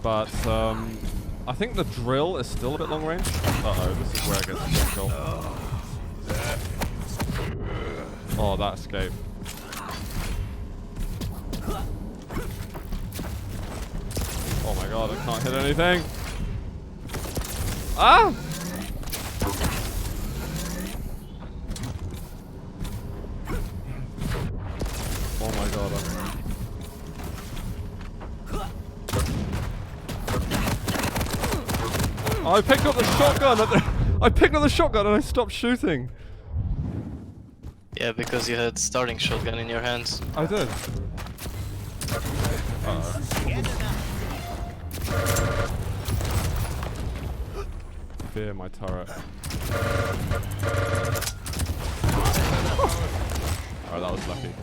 but I think the drill is still a bit long range. Uh-oh, this is where it gets difficult. Oh, that escape. Oh my god, I can't hit anything. Ah! Oh my god. I picked up the shotgun. I picked up the shotgun and I stopped shooting. Yeah, because you had starting shotgun in your hands. I did. Uh-oh. Fear my turret. Oh, that was lucky.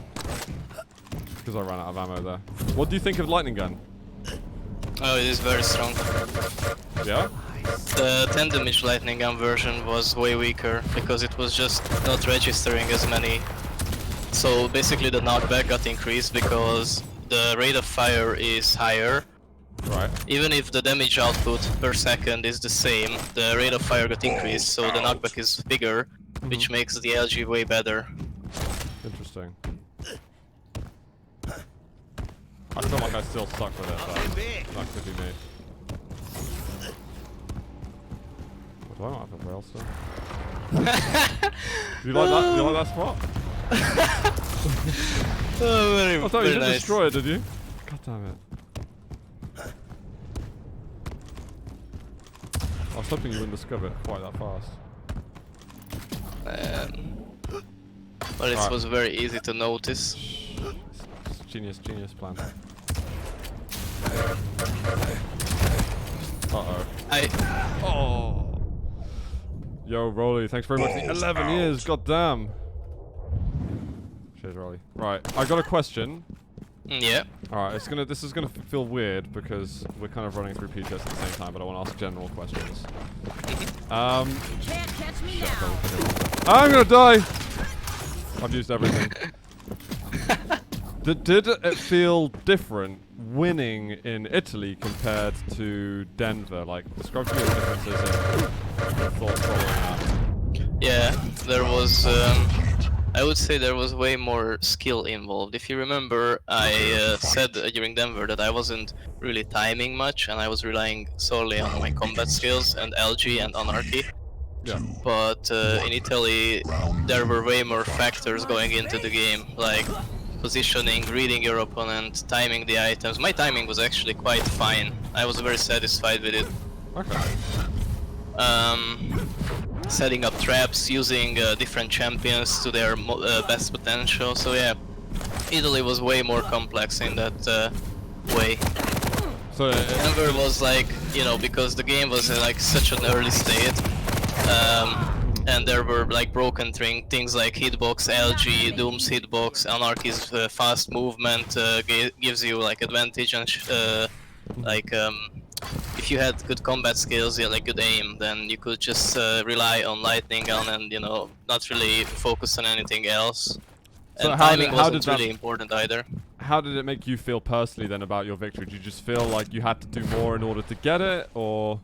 Because I ran out of ammo there. What do you think of lightning gun? Oh, it is very strong. Yeah? The 10 damage lightning gun version was way weaker because it was just not registering as many. So basically the knockback got increased because the rate of fire is higher. Right. Even if the damage output per second is the same, the rate of fire got increased, so the knockback is bigger, which makes the LG way better. Interesting. I feel like I still suck with it, but that could be me. Do I not have a rail still? Do you like that? Do you like that spot? Oh, very, I thought you very didn't nice. destroy it, did you? God damn it. I was hoping you wouldn't discover it quite that fast. But it Right. was very easy to notice. It's genius plan. Uh-oh. Oh! Yo, Rolly, thanks very much for the 11 years, goddamn! Cheers, Rolly. Right, I got a question. Yeah. Alright, this is gonna feel weird because we're kind of running through PTS at the same time, but I want to ask general questions. Can't catch me now. I'm gonna die! I've used everything. Did it feel different winning in Italy compared to Denver? Like, describe to me the differences in your thoughts following that. Yeah, there was, I would say there was way more skill involved. If you remember, I said during Denver that I wasn't really timing much and I was relying solely on my combat skills and LG and Anarchy. Yeah. But in Italy, there were way more factors going into the game, like positioning, reading your opponent, timing the items. My timing was actually quite fine. I was very satisfied with it. Okay. Setting up traps, using different champions to their best potential. So yeah, Italy was way more complex in that way. So Denver was like, you know, because the game was in like such an early state, and there were like broken things like hitbox, LG, Doom's hitbox, Anarchy's fast movement gives you like advantage, and if you had good combat skills, you had like good aim, then you could just rely on lightning gun and, you know, not really focus on anything else. So And how timing did- how wasn't did that- really important either. how did it make you feel personally then about your victory? Did you just feel like you had to do more in order to get it, or?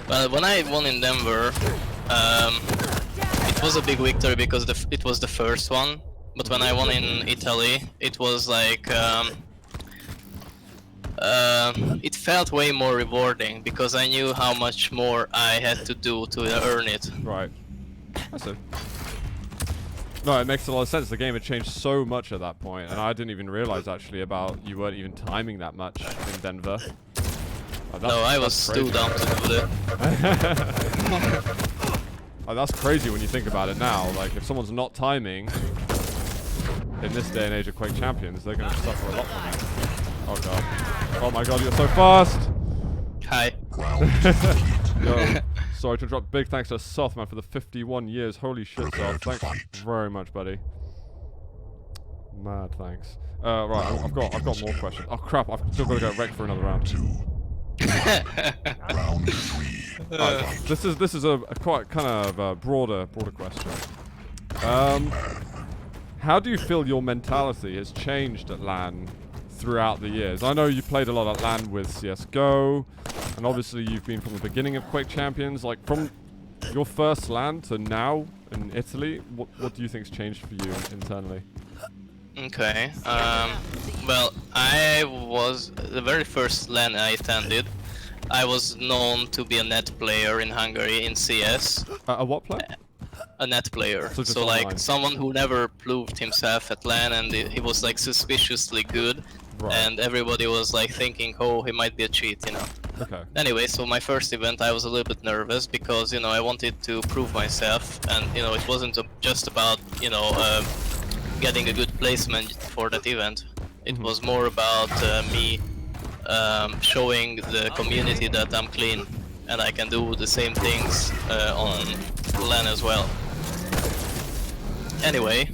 Well, when I won in Denver, it was a big victory because it was the first one. But when I won in Italy, it was like it felt way more rewarding because I knew how much more I had to do to earn it. Right. I see. No, it makes a lot of sense. The game had changed so much at that point, and I didn't even realize actually about you weren't even timing that much in Denver. No, I was too dumb to do that. Oh, that's crazy when you think about it now. Like, if someone's not timing in this day and age of Quake Champions, they're going to suffer a lot from it. Oh god. Oh my god, you're so fast! Hi. Yo, sorry to interrupt. Big thanks to Sothman for the 51 years. Holy shit, Soth. Thanks very much, buddy. Mad thanks. Right, I've got more questions. Oh crap, I've still got to go wreck for another round. Right, this is a quite kind of broader question. How do you feel your mentality has changed at LAN throughout the years? I know you played a lot at LAN with CSGO, and obviously you've been from the beginning of Quake Champions. Like, from your first LAN to now in Italy, what do you think's changed for you internally? Okay. Well, I was the very first LAN I attended. I was known to be a net player in Hungary in CS. A what player? A net player. So like online. someone who never proved himself at LAN, and he was like suspiciously good. Right. And everybody was like thinking, oh, he might be a cheat, you know. Okay. Anyway, so my first event, I was a little bit nervous because, you know, I wanted to prove myself, and, you know, it wasn't just about, you know, getting a good placement for that event. It was more about me showing the community that I'm clean and I can do the same things on LAN as well. Anyway,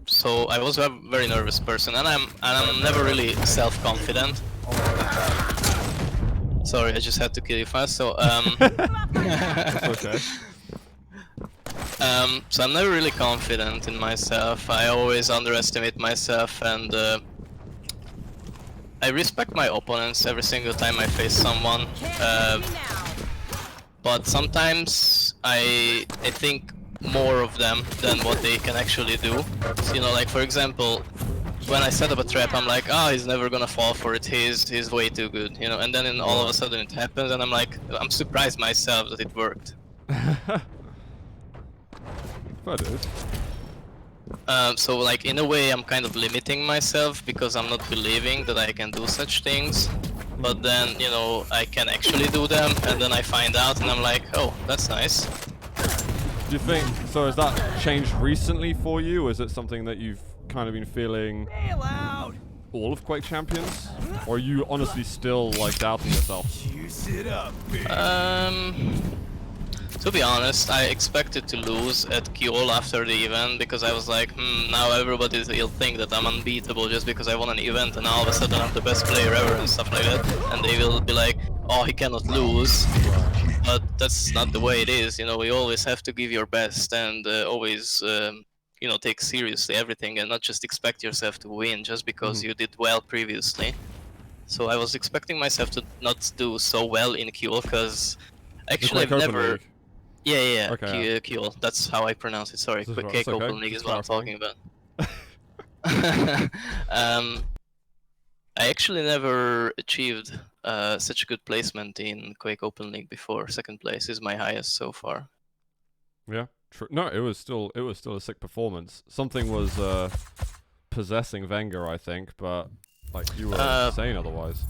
so I was a very nervous person, and I'm never really self-confident. Sorry, I just had to kill you fast. So That's okay. So I'm never really confident in myself. I always underestimate myself, and I respect my opponents every single time I face someone. But sometimes I think more of them than what they can actually do. So, you know, like for example, when I set up a trap, I'm like, oh, he's never gonna fall for it. He's way too good, you know. And then all of a sudden it happens, and I'm like, I'm surprised myself that it worked. Fair dude. So like in a way I'm kind of limiting myself because I'm not believing that I can do such things. But then, you know, I can actually do them, and then I find out and I'm like, oh, that's nice. Do you think, so has that changed recently for you, or is it something that you've kind of been feeling all of Quake Champions? Or are you honestly still like doubting yourself? To be honest, I expected to lose at QOL after the event because I was like, now everybody will think that I'm unbeatable just because I won an event, and all of a sudden I'm the best player ever and stuff like that, and they will be like, oh, he cannot lose. But that's not the way it is, you know. You always have to give your best and always, you know, take seriously everything and not just expect yourself to win just because you did well previously. So I was expecting myself to not do so well in QOL because actually I've never... League. Yeah, Okay. QOL. That's how I pronounce it. Sorry, This is Quake okay. Open League is what I'm talking about. I actually never achieved such a good placement in Quake Open League before. Second place is my highest so far. Yeah, true. No, it was still a sick performance. Something was possessing Wenger, I think, but like you were saying otherwise.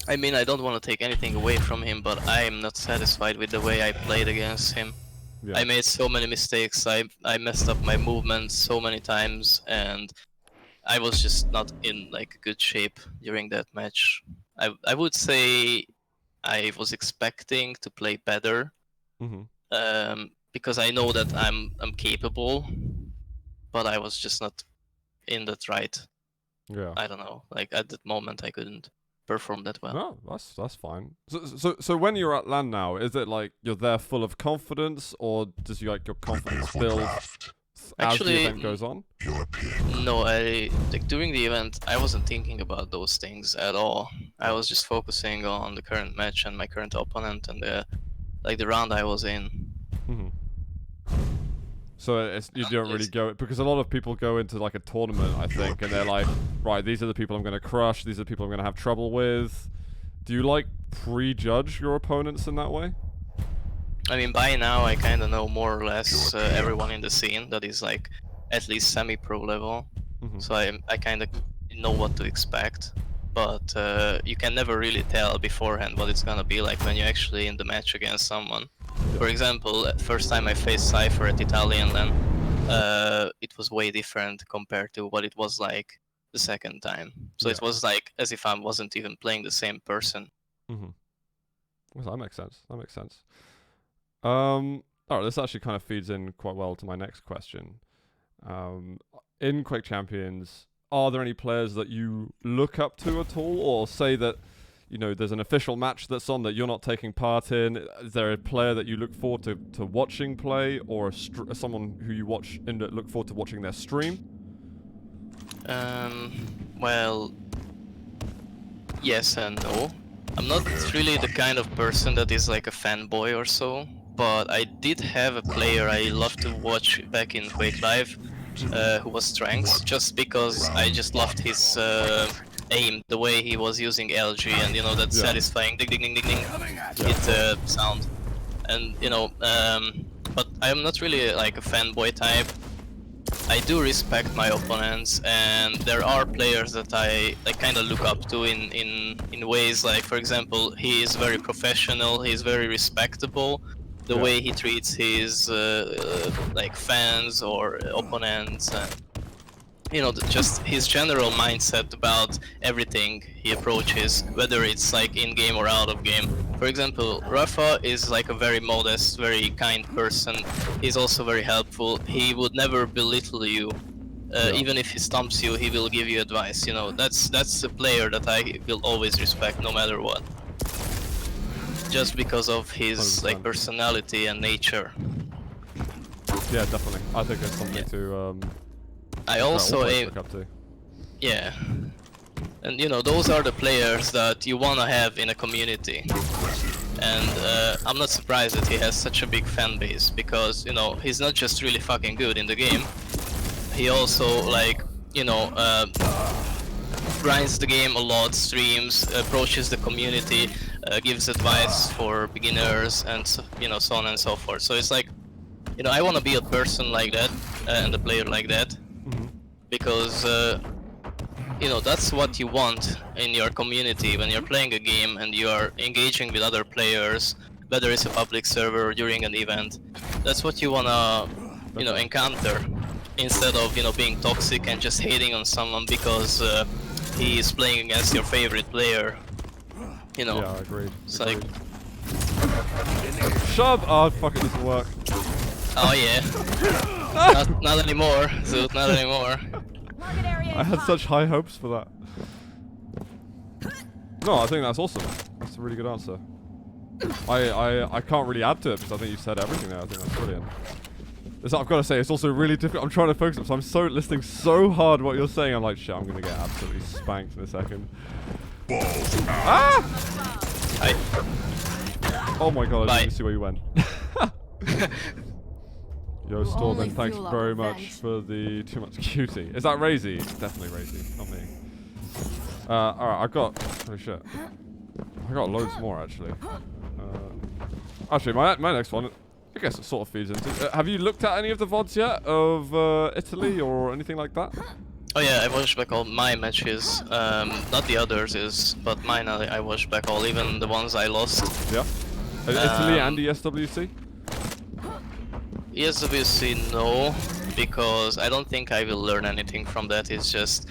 I mean, I don't want to take anything away from him, but I am not satisfied with the way I played against him. Yeah. I made so many mistakes. I messed up my movements so many times, and I was just not in like good shape during that match. I would say I was expecting to play better, because I know that I'm capable, but I was just not in that right. Yeah. I don't know. Like at that moment, I couldn't perform that well. No, that's fine. So when you're at LAN now, is it like you're there full of confidence, or does your confidence build as the event goes on? No, like during the event, I wasn't thinking about those things at all. I was just focusing on the current match and my current opponent and the round I was in. So you don't really go, because a lot of people go into like a tournament, I think, and they're like, right, these are the people I'm going to crush, these are the people I'm going to have trouble with. Do you like prejudge your opponents in that way? I mean, by now I kind of know more or less everyone in the scene that is like at least semi-pro level. So I kind of know what to expect. But you can never really tell beforehand what it's gonna be like when you're actually in the match against someone. For example, first time I faced Cypher at Italian, then it was way different compared to what it was like the second time. So it was like as if I wasn't even playing the same person. Well, that makes sense. That makes sense. Alright, this actually kind of feeds in quite well to my next question. In Quake Champions, are there any players that you look up to at all, or say that, you know, there's an official match that's on that you're not taking part in? Is there a player that you look forward to watching play, or someone who you watch and look forward to watching their stream? Well, yes and no. I'm not really the kind of person that is like a fanboy or so, but I did have a player I loved to watch back in Quake Live, who was Strengths, just because I just loved his aim, the way he was using LG, and you know that satisfying ding ding ding ding ding hit sound, and you know, but I'm not really like a fanboy type. I do respect my opponents, and there are players that I kind of look up to in ways like, for example, he is very professional, he's very respectable, the way he treats his like fans or opponents, and you know, just his general mindset about everything he approaches, whether it's like in game or out of game. For example, Rafa is like a very modest, very kind person. He's also very helpful. He would never belittle you. Even if he stumps you, he will give you advice. You know, that's a player that I will always respect, no matter what. Just because of his 100%. like personality and nature. Yeah, definitely. I think there's something to I also aim. look up to. Yeah. And you know, those are the players that you wanna have in a community. And I'm not surprised that he has such a big fan base, because you know, he's not just really fucking good in the game. He also like, you know, grinds the game a lot, streams, approaches the community, gives advice for beginners, and you know, so on and so forth. So it's like, you know, I want to be a person like that and a player like that, because you know, that's what you want in your community when you're playing a game and you are engaging with other players, whether it's a public server or during an event. That's what you wanna, you know, encounter, instead of, you know, being toxic and just hating on someone because he is playing against your favorite player. You know. Yeah, agreed. It's agreed. like, Shove! Oh, fuck, it doesn't work. oh yeah. not anymore, Zoot, not anymore. I had such high hopes for that. No, I think that's awesome. That's a really good answer. I can't really add to it because I think you said everything there. I think that's brilliant. I've got to say, it's also really difficult. I'm trying to focus, so I'm listening so hard what you're saying. I'm like, shit, I'm gonna get absolutely spanked in a second. Ah! Hi. Oh my god, I Bye. didn't see where you went. Yo, Storm, Only thank you fuel very of much revenge. for the too much cutie. Is that Raisy? It's definitely Raisy, not me. Alright, holy shit. I got loads more actually. Actually, my next one, I guess it sort of feeds into. Have you looked at any of the VODs yet of Italy or anything like that? Oh yeah, I watched back all my matches. Not the others, but mine I watched back all, even the ones I lost. Yeah. Italy and the SWC? ESWC no, because I don't think I will learn anything from that. It's just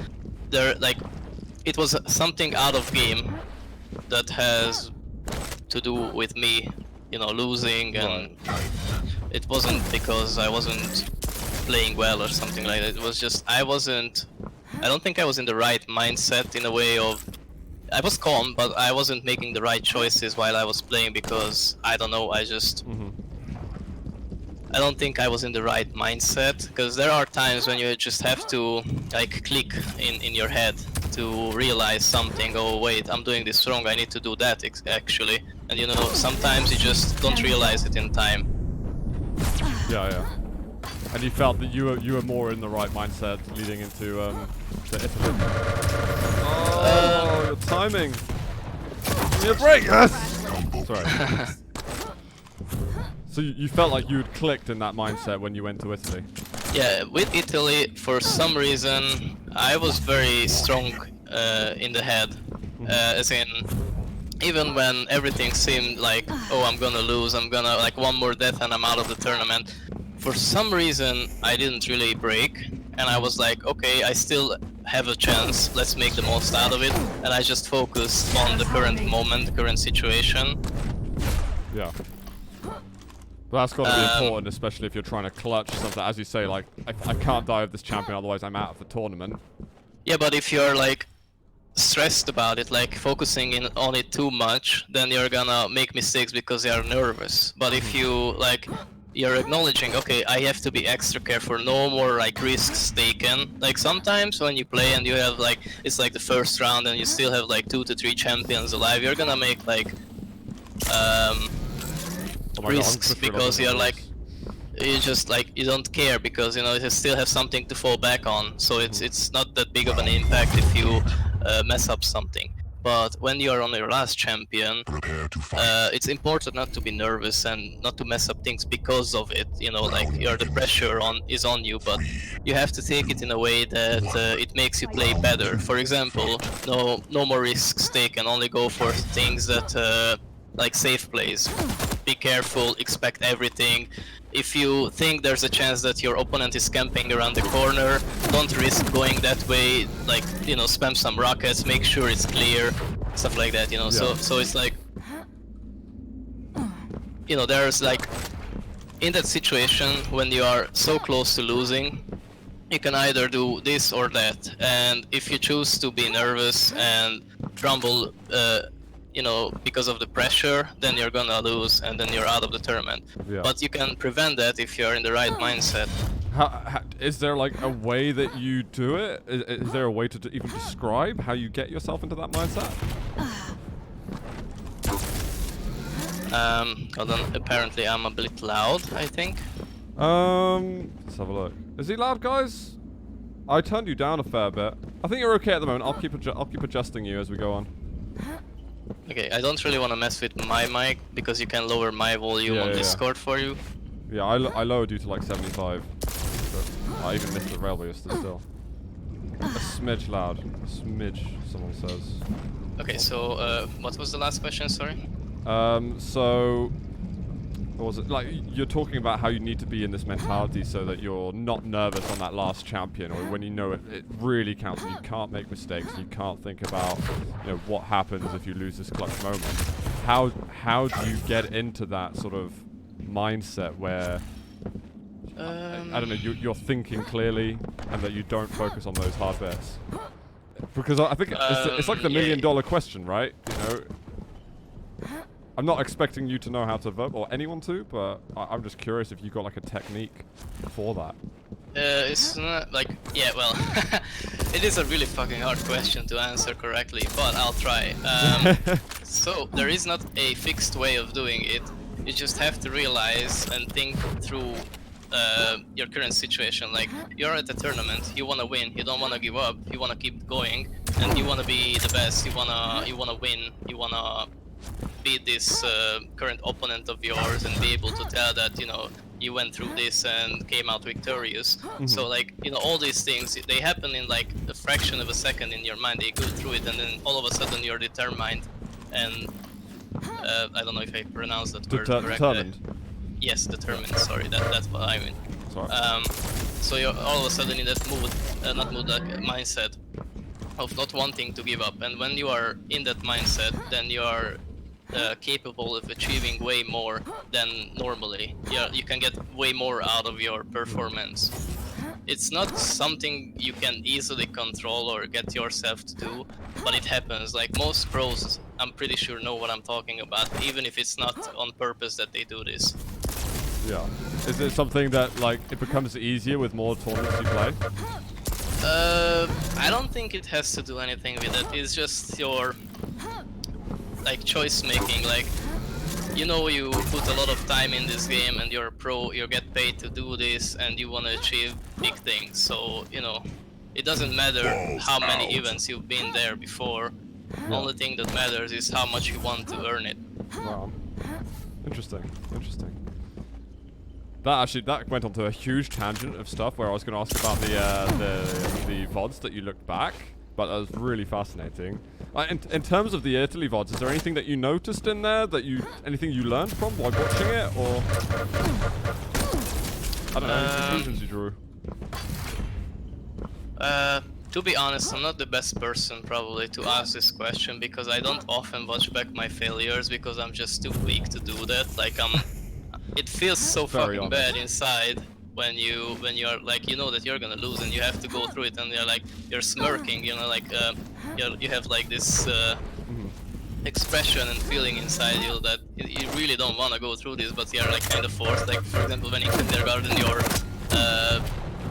there, like, it was something out of game that has to do with me, you know, losing, and it wasn't because I wasn't playing well or something like that. It was just I don't think I was in the right mindset, in a way of, I was calm, but I wasn't making the right choices while I was playing, because I don't know, I don't think I was in the right mindset, because there are times when you just have to like click in your head to realize something. Oh wait, I'm doing this wrong, I need to do that actually. And you know, sometimes you just don't realize it in time. Yeah. And you felt that you were more in the right mindset leading into the Italy. Oh, your timing! Give me a break! Yes! Sorry. So you felt like you'd clicked in that mindset when you went to Italy? Yeah, with Italy, for some reason, I was very strong in the head. As in, even when everything seemed like, oh, I'm gonna lose, I'm gonna, like, one more death and I'm out of the tournament. For some reason, I didn't really break, and I was like, okay, I still have a chance, let's make the most out of it. And I just focused on the current moment, the current situation. Yeah. But that's got to be important, especially if you're trying to clutch something. As you say, like, I can't die of this champion, otherwise I'm out of the tournament. Yeah, but if you're like stressed about it, like focusing on it too much, then you're gonna make mistakes because you're nervous. But if you like you're acknowledging, okay, I have to be extra careful, no more like risks taken. Like sometimes when you play and you have like, it's like the first round and you still have like 2 to 3 champions alive, you're gonna make like risks because you're like, you just like, you don't care because you know you still have something to fall back on, so it's not that big of an impact if you mess up something. But when you are on your last champion, it's important not to be nervous and not to mess up things because of it. You know, like the pressure is on you, but you have to take it in a way that it makes you play better. For example, no more risks taken. Only go for things that like safe plays. Be careful. Expect everything. If you think there's a chance that your opponent is camping around the corner, don't risk going that way. Like, you know, spam some rockets, make sure it's clear, stuff like that, you know. Yeah. So it's like, you know, there's like, in that situation when you are so close to losing, you can either do this or that. And if you choose to be nervous and crumble, you know, because of the pressure, then you're gonna lose and then you're out of the tournament. Yeah. But you can prevent that if you're in the right mindset. Is there like a way that you do it? Is there a way to even describe how you get yourself into that mindset? Hold on, apparently I'm a bit loud, I think. Let's have a look. Is he loud, guys? I turned you down a fair bit. I think you're okay at the moment. I'll keep adjusting you as we go on. Okay, I don't really want to mess with my mic because you can lower my volume on Discord for you. Yeah, I lowered you to like 75. But I even missed the railway still. A smidge loud. A smidge, someone says. Okay, so what was the last question, sorry? So what was it? Like, you're talking about how you need to be in this mentality so that you're not nervous on that last champion, or when you know it really counts and you can't make mistakes, you can't think about, you know, what happens if you lose this clutch moment. How do you get into that sort of mindset where I don't know, you're thinking clearly and that you don't focus on those hard bets? Because I think it's like the $1 million question, right? You know, I'm not expecting you to know how to vote, or anyone to, but I'm just curious if you got like a technique for that. It's not like, yeah, well, it is a really fucking hard question to answer correctly, but I'll try. So there is not a fixed way of doing it. You just have to realize and think through your current situation. Like, you're at a tournament, you want to win, you don't want to give up, you want to keep going, and you want to be the best, you want to win, you want to beat this current opponent of yours and be able to tell that, you know, you went through this and came out victorious. So like, you know, all these things, they happen in like a fraction of a second in your mind. They go through it and then all of a sudden you're determined and I don't know if I pronounced that word correctly. Determined? Yes, determined, sorry, that's what I mean. Sorry. So you're all of a sudden in that mood, like mindset of not wanting to give up. And when you are in that mindset, then you are capable of achieving way more than normally. Yeah, you can get way more out of your performance. It's not something you can easily control or get yourself to do, but it happens. Like most pros, I'm pretty sure know what I'm talking about, even if it's not on purpose that they do this. Yeah. Is it something that like it becomes easier with more tournaments you play? I don't think it has to do anything with it. It's just your like choice making. Like, you know, you put a lot of time in this game and you're a pro, you get paid to do this and you want to achieve big things. So, you know, it doesn't matter how many events you've been there before. The only thing that matters is how much you want to earn it. Wow. Interesting. Interesting. That went onto a huge tangent of stuff where I was going to ask about the VODs that you looked back, but that was really fascinating. In terms of the Italy VODs, is there anything that you noticed in there that anything you learned from while watching it, or I don't know, any conclusions you drew? To be honest, I'm not the best person probably to ask this question because I don't often watch back my failures because I'm just too weak to do that. Like it feels so fucking bad inside when you are like, you know that you're gonna lose and you have to go through it and you're like, you're smirking, you know, like you have like this expression and feeling inside you that you really don't want to go through this, but you're like kind of forced. Like for example, when in kindergarten, your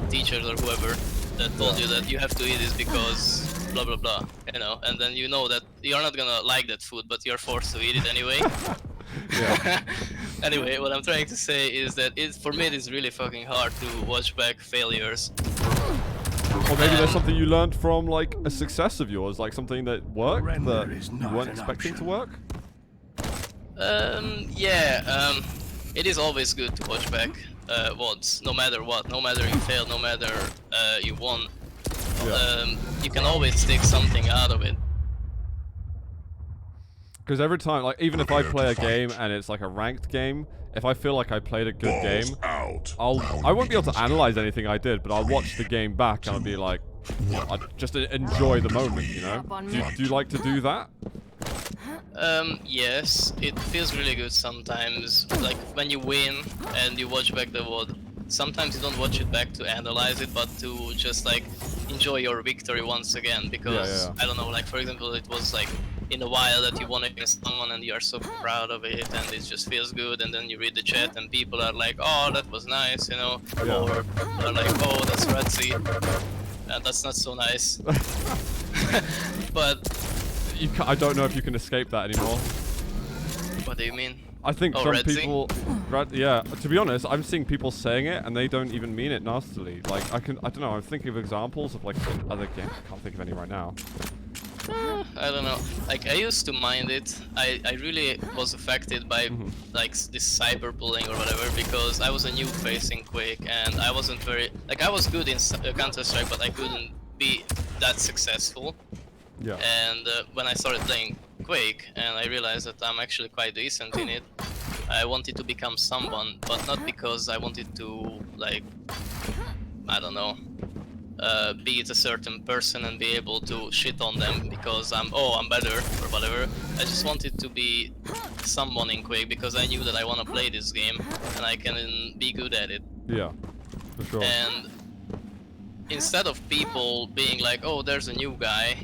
teachers or whoever that told you that you have to eat this because blah blah blah, you know, and then you know that you're not gonna like that food, but you're forced to eat it anyway. Anyway, what I'm trying to say is that for me it is really fucking hard to watch back failures. Or maybe there's something you learned from like a success of yours, like something that worked that you weren't expecting to work. It is always good to watch back VODs, no matter what, no matter you failed, no matter you won. You can always take something out of it. Because every time, like, even if I play a game and it's like a ranked game, if I feel like I played a good game, I won't be able to analyze anything I did, but I'll watch the game back and I'll be like, I just enjoy the moment, you know? Do you like to do that? Yes, it feels really good sometimes. Like when you win and you watch back the VOD, sometimes you don't watch it back to analyze it, but to just like enjoy your victory once again. Because I don't know, like for example, it was like in a while that you won against someone and you are so proud of it, and it just feels good. And then you read the chat and people are like, "Oh, that was nice," you know, or they're like, "Oh, that's Ratsy," and that's not so nice. But I don't know if you can escape that anymore. what do you mean? I think some Ratsy? people, yeah. To be honest, I'm seeing people saying it and they don't even mean it nastily. Like I don't know. I'm thinking of examples of like in other games. I can't think of any right now. I don't know. Like I used to mind it. I really was affected by like this cyberbullying or whatever, because I was a new face in Quake and I wasn't very like I was good in Counter-Strike, but I couldn't be that successful. Yeah. And when I started playing Quake and I realized that I'm actually quite decent in it, I wanted to become someone, but not because I wanted to like, I don't know, beat a certain person and be able to shit on them because I'm better or whatever. I just wanted to be someone in Quake because I knew that I want to play this game and I can be good at it. Yeah, for sure. And instead of people being like, "Oh, there's a new guy,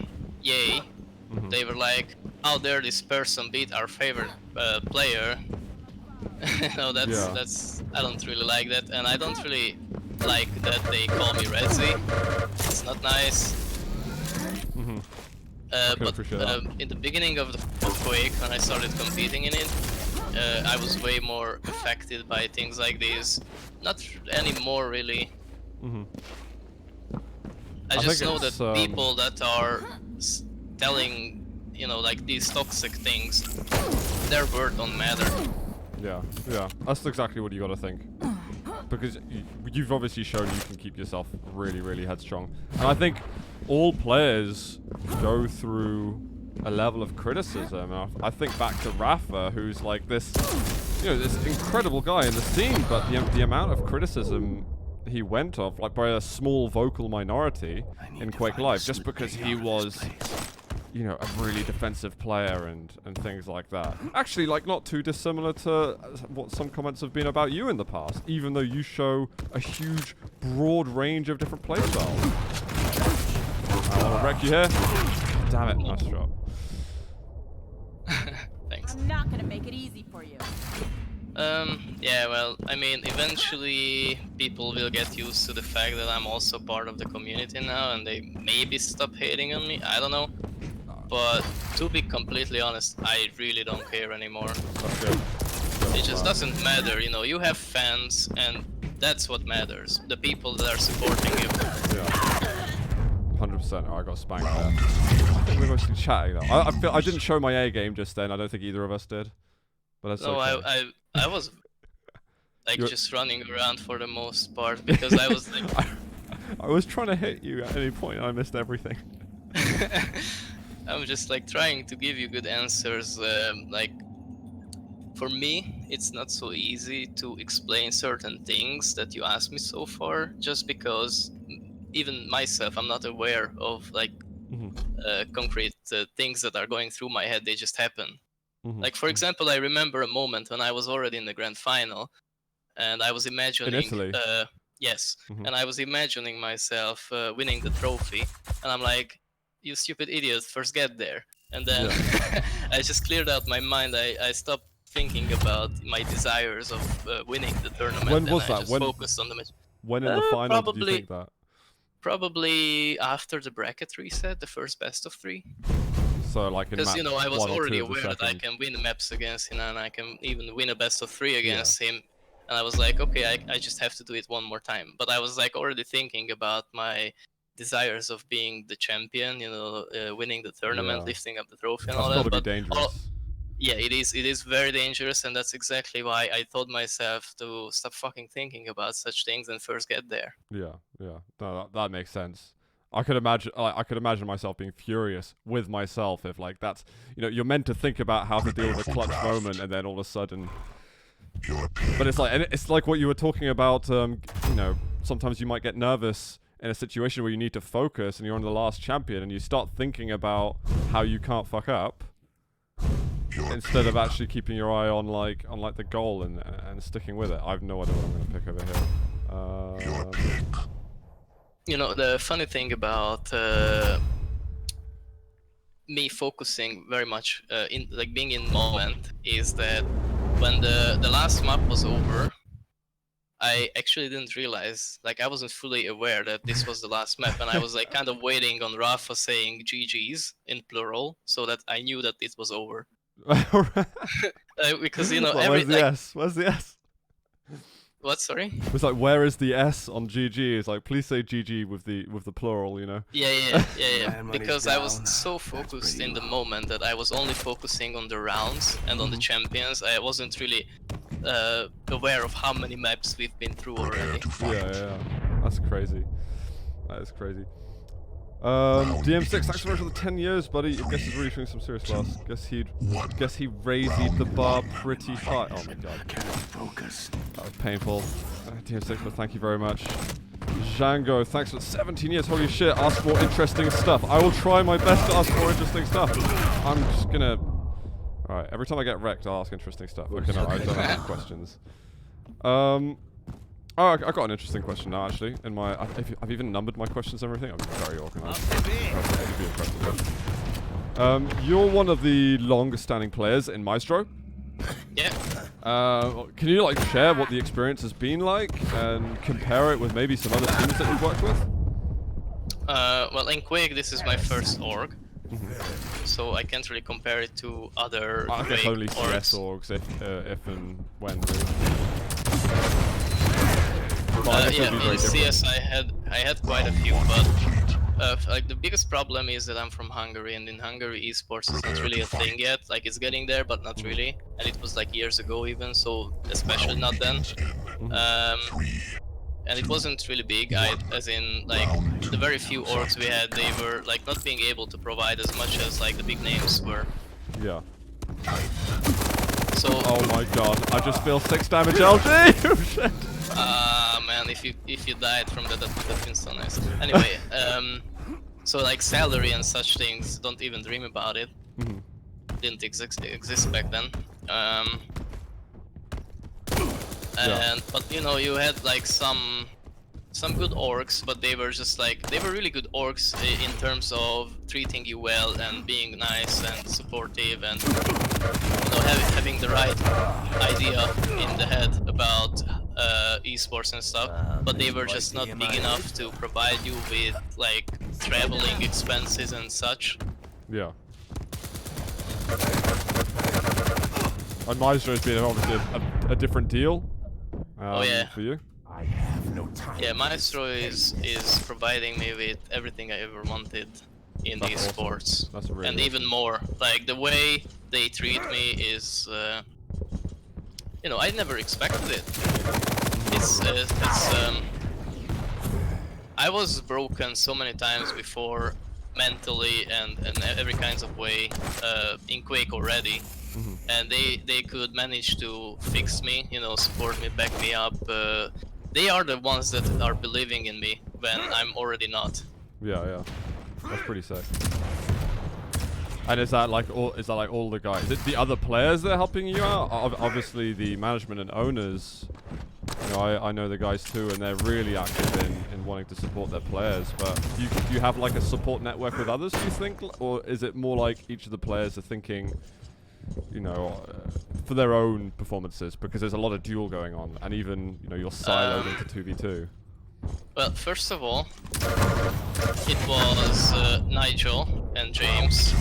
yay," they were like, "How dare this person beat our favorite player?" No, that's I don't really like that, and I don't really like that they call me Ratsy. It's not nice. But in the beginning of Quake, when I started competing in it, I was way more affected by things like these. Not anymore, really. I just know that people that are telling, you know, like these toxic things, their word don't matter. Yeah, that's exactly what you gotta think. Because you've obviously shown you can keep yourself really, really headstrong. And I think all players go through a level of criticism. I think back to Rafa, who's like this, you know, this incredible guy in the scene, but the amount of criticism he went off, like by a small vocal minority in Quake Live, just because he was, you know, a really defensive player and things like that. Actually, like, not too dissimilar to what some comments have been about you in the past, even though you show a huge, broad range of different playstyles. I want to wreck you here. Damn it, nice shot. Thanks. I'm not gonna make it easy for you. Yeah, well, I mean, eventually people will get used to the fact that I'm also part of the community now, and they maybe stop hating on me, I don't know. But to be completely honest, I really don't care anymore. Okay. It just doesn't matter, you know, you have fans, and that's what matters. The people that are supporting you. Yeah. 100%. Oh, I got spanked there. I think we're mostly chatting though. I feel I didn't show my A game just then. I don't think either of us did. But that's no, okay. I was like just running around for the most part because I was like I was trying to hit you at any point and I missed everything. I'm just like trying to give you good answers. Like for me, it's not so easy to explain certain things that you asked me so far, just because even myself, I'm not aware of like concrete things that are going through my head. They just happen. Like for example, I remember a moment when I was already in the grand final, and I was imagining. In Italy? Yes, and I was imagining myself winning the trophy, and I'm like, "You stupid idiot! First get there." and then I just cleared out my mind. I stopped thinking about my desires of winning the tournament. When was and that? I just When focused on the match. when in the final did you Probably, think that? probably after the bracket reset, the first best of 3. So like in Because match you know I was 1 or 2 already of the aware that I second. can win maps against him, and I can even win a best of 3 against him. And I was like, okay, I just have to do it one more time. But I was like already thinking about my desires of being the champion, you know, winning the tournament, Yeah. lifting up the trophy and That's all got that. to be But dangerous. yeah, it is very dangerous, and that's exactly why I told myself to stop fucking thinking about such things and first get there. Yeah, yeah. No, that makes sense. I could imagine myself being furious with myself if like that's, you know, you're meant to think about how to deal with a clutch moment and then all of a sudden. But it's like, and it's like what you were talking about. You know, sometimes you might get nervous in a situation where you need to focus and you're on the last champion and you start thinking about how you can't fuck up instead of actually keeping your eye on like the goal and sticking with it. I have no idea what I'm gonna pick over here. You know, the funny thing about me focusing very much in like being in moment is that when the last map was over, I actually didn't realize, like I wasn't fully aware that this was the last map, and I was like kind of waiting on Rafa saying GG's in plural so that I knew that it was over. Because you know, Like, every where's the S? Where's the S? What? Sorry. It's like, where is the S on GG? It's like, please say GG with the plural, you know. Yeah. Because I was so focused in the moment that I was only focusing on the rounds and on the champions. I wasn't really aware of how many maps we've been through already. Yeah. That's crazy. That is crazy. DM6, thanks so much for the 10 years, buddy. I guess he's really showing some serious class. Guess he raised the bar pretty high. Oh my god. That was painful. DM6, but thank you very much. Django, thanks for 17 years. Holy shit, ask more interesting stuff. I will try my best to ask more interesting stuff. I'm just gonna... Alright, every time I get wrecked, I'll ask interesting stuff. Okay, no, I don't have any questions. Oh, I got an interesting question now, actually. In my, I've even numbered my questions and everything. I'm very organized. You're one of the longest-standing players in Myztro. Yeah. Can you like share what the experience has been like and compare it with maybe some other teams that you've worked with? Well, in Quake, this is my first org, so I can't really compare it to other I guess Quake only CS orgs. orgs if and when. Really. Yeah, in CS I had quite a few, but like the biggest problem is that I'm from Hungary, and in Hungary esports is not really a thing yet. Like it's getting there, but not really. And it was like years ago even, so especially not then. And it wasn't really big. As in like the very few orgs we had, they were like not being able to provide as much as like the big names were. Yeah. So. Oh my god! I just feel 6 damage LG. Oh shit. Man, if you died from that would have been so nice. Anyway, so like salary and such things, don't even dream about it. Didn't exist back then. But you know, you had like some good orgs, but they were just like, they were really good orgs in terms of treating you well and being nice and supportive and, you know, having the right idea in the head about esports and stuff, but they were just not big enough to provide you with like traveling expenses and such. Yeah. And Myztro has been obviously a different deal. Oh yeah. For you. I have no time. Yeah, Myztro is providing me with everything I ever wanted in these sports, That's really and even more. Like the way they treat me is, you know, I never expected it. I was broken so many times before, mentally and every kinds of way, in Quake already. And they could manage to fix me, you know, support me, back me up. They are the ones that are believing in me when I'm already not. Yeah. That's pretty sick. And is that like all the guys? Is it the other players that are helping you out? Obviously, the management and owners, you know, know, I know the guys too, and they're really active in wanting to support their players. But do you have like a support network with others, do you think? Or is it more like each of the players are thinking, you know, for their own performances? Because there's a lot of duel going on, and even, you know, you're siloed into 2v2. Well, first of all, it was Nigel and James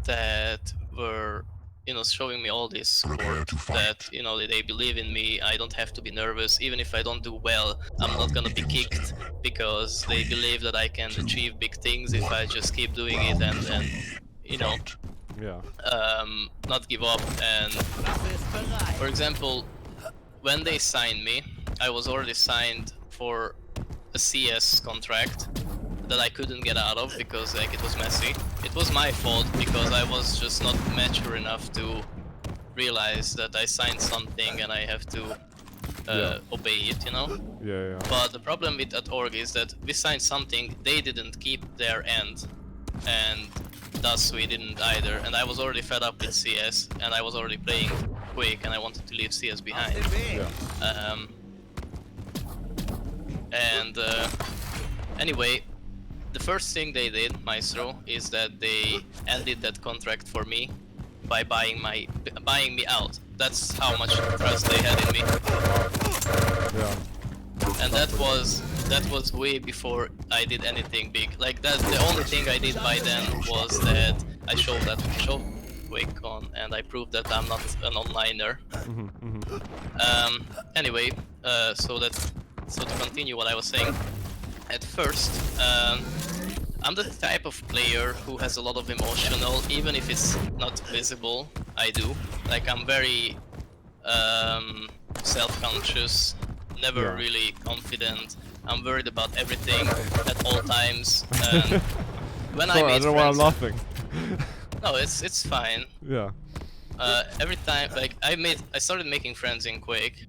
that were, you know, showing me all this support, that, you know, they believe in me. I don't have to be nervous. Even if I don't do well, I'm not gonna be kicked, because they believe that I can achieve big things if I just keep doing it and you know, Yeah. not give up. And for example, when they signed me, I was already signed for a CS contract that I couldn't get out of because like it was messy. It was my fault because I was just not mature enough to realize that I signed something and I have to obey it, you know? Yeah, yeah. But the problem with that org is that we signed something, they didn't keep their end, and thus we didn't either. And I was already fed up with CS, and I was already playing Quake, and I wanted to leave CS behind. Yeah. Anyway, the first thing they did, Myztro, is that they ended that contract for me by buying me out. That's how much trust they had in me. Yeah. And that was way before I did anything big. Like that, the only thing I did by then was that I showed Quake on, and I proved that I'm not an onliner. Anyway, so to continue what I was saying, at first, I'm the type of player who has a lot of emotional, even if it's not visible. I do. Like I'm very self-conscious, never really confident. I'm worried about everything at all times. When Sorry, I don't know why I'm laughing. No, it's fine. Yeah. Every time, like I started making friends in Quake.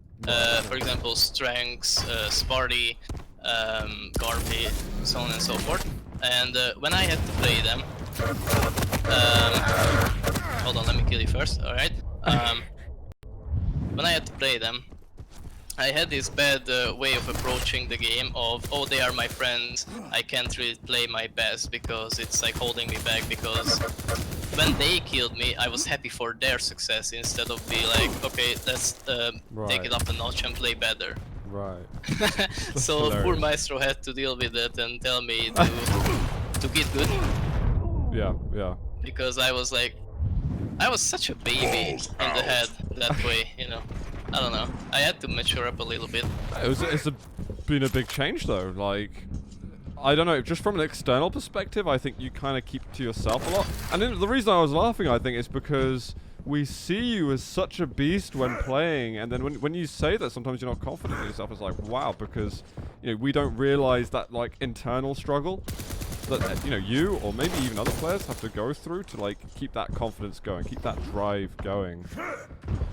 For example, Strengths, Sparty, Garpy, so on and so forth. And when I had to play them, hold on, let me kill you first. All right. When I had to play them, I had this bad way of approaching the game of, oh, they are my friends, I can't really play my best because it's like holding me back, because when they killed me, I was happy for their success instead of be like, okay, let's take it up a notch and play better. Right. So poor Myztro had to deal with it and tell me to get good. Yeah, yeah. Because I was like, I was such a baby in the head that way, you know. I don't know. I had to mature up a little bit. Been a big change though. Like, I don't know. Just from an external perspective, I think you kind of keep to yourself a lot. And then the reason I was laughing, I think, is because we see you as such a beast when playing, and then when you say that, sometimes you're not confident in yourself. It's like, wow, because you know we don't realize that like internal struggle that you know you or maybe even other players have to go through to like keep that confidence going, keep that drive going.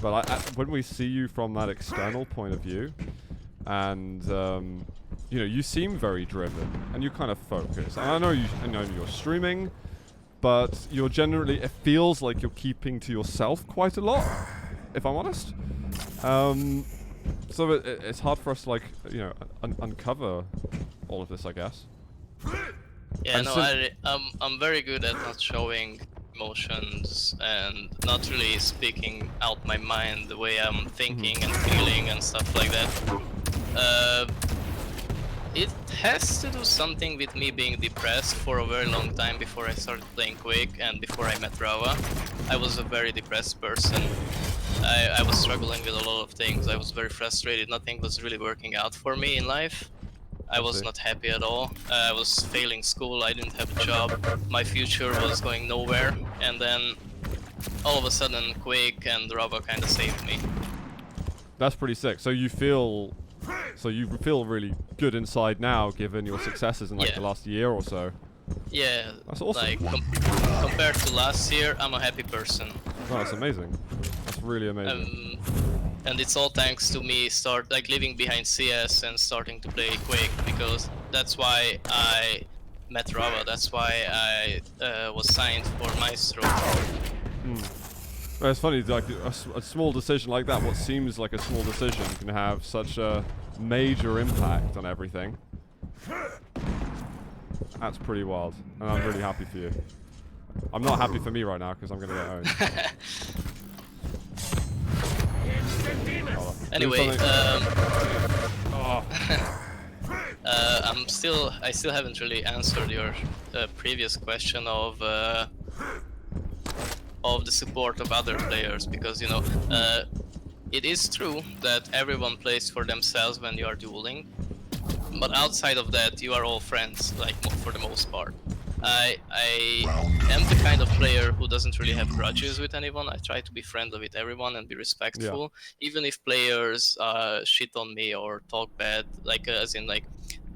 But when we see you from that external point of view, and you know, you seem very driven and you kind of focus. And I know you're streaming, but you're generally, it feels like you're keeping to yourself quite a lot, if I'm honest. So it's hard for us to like, you know, uncover all of this, I guess. Yeah, no, I'm very good at not showing emotions and not really speaking out my mind the way I'm thinking and feeling and stuff like that. It has to do something with me being depressed for a very long time before I started playing Quake and before I met Rava. I was a very depressed person. I was struggling with a lot of things. I was very frustrated. Nothing was really working out for me in life. I was not happy at all. I was failing school, I didn't have a job, my future was going nowhere, and then all of a sudden Quake and Rava kind of saved me. That's pretty sick. So you feel really good inside now, given your successes in like the last year or so. Yeah, that's awesome. Like compared to last year, I'm a happy person. Oh, that's amazing. That's really amazing. And it's all thanks to me leaving behind CS and starting to play Quake, because that's why I met Rava, that's why I was signed for Myztro. Well, it's funny, like a small decision like that, what seems like a small decision, can have such a major impact on everything. That's pretty wild, and I'm really happy for you. I'm not happy for me right now because I'm gonna get owned. Anyway, Oh. I still haven't really answered your previous question of the support of other players, because you know it is true that everyone plays for themselves when you are dueling, but outside of that you are all friends, like for the most part. I am the kind of player who doesn't really have grudges with anyone. I try to be friendly with everyone and be respectful, even if players shit on me or talk bad, like as in like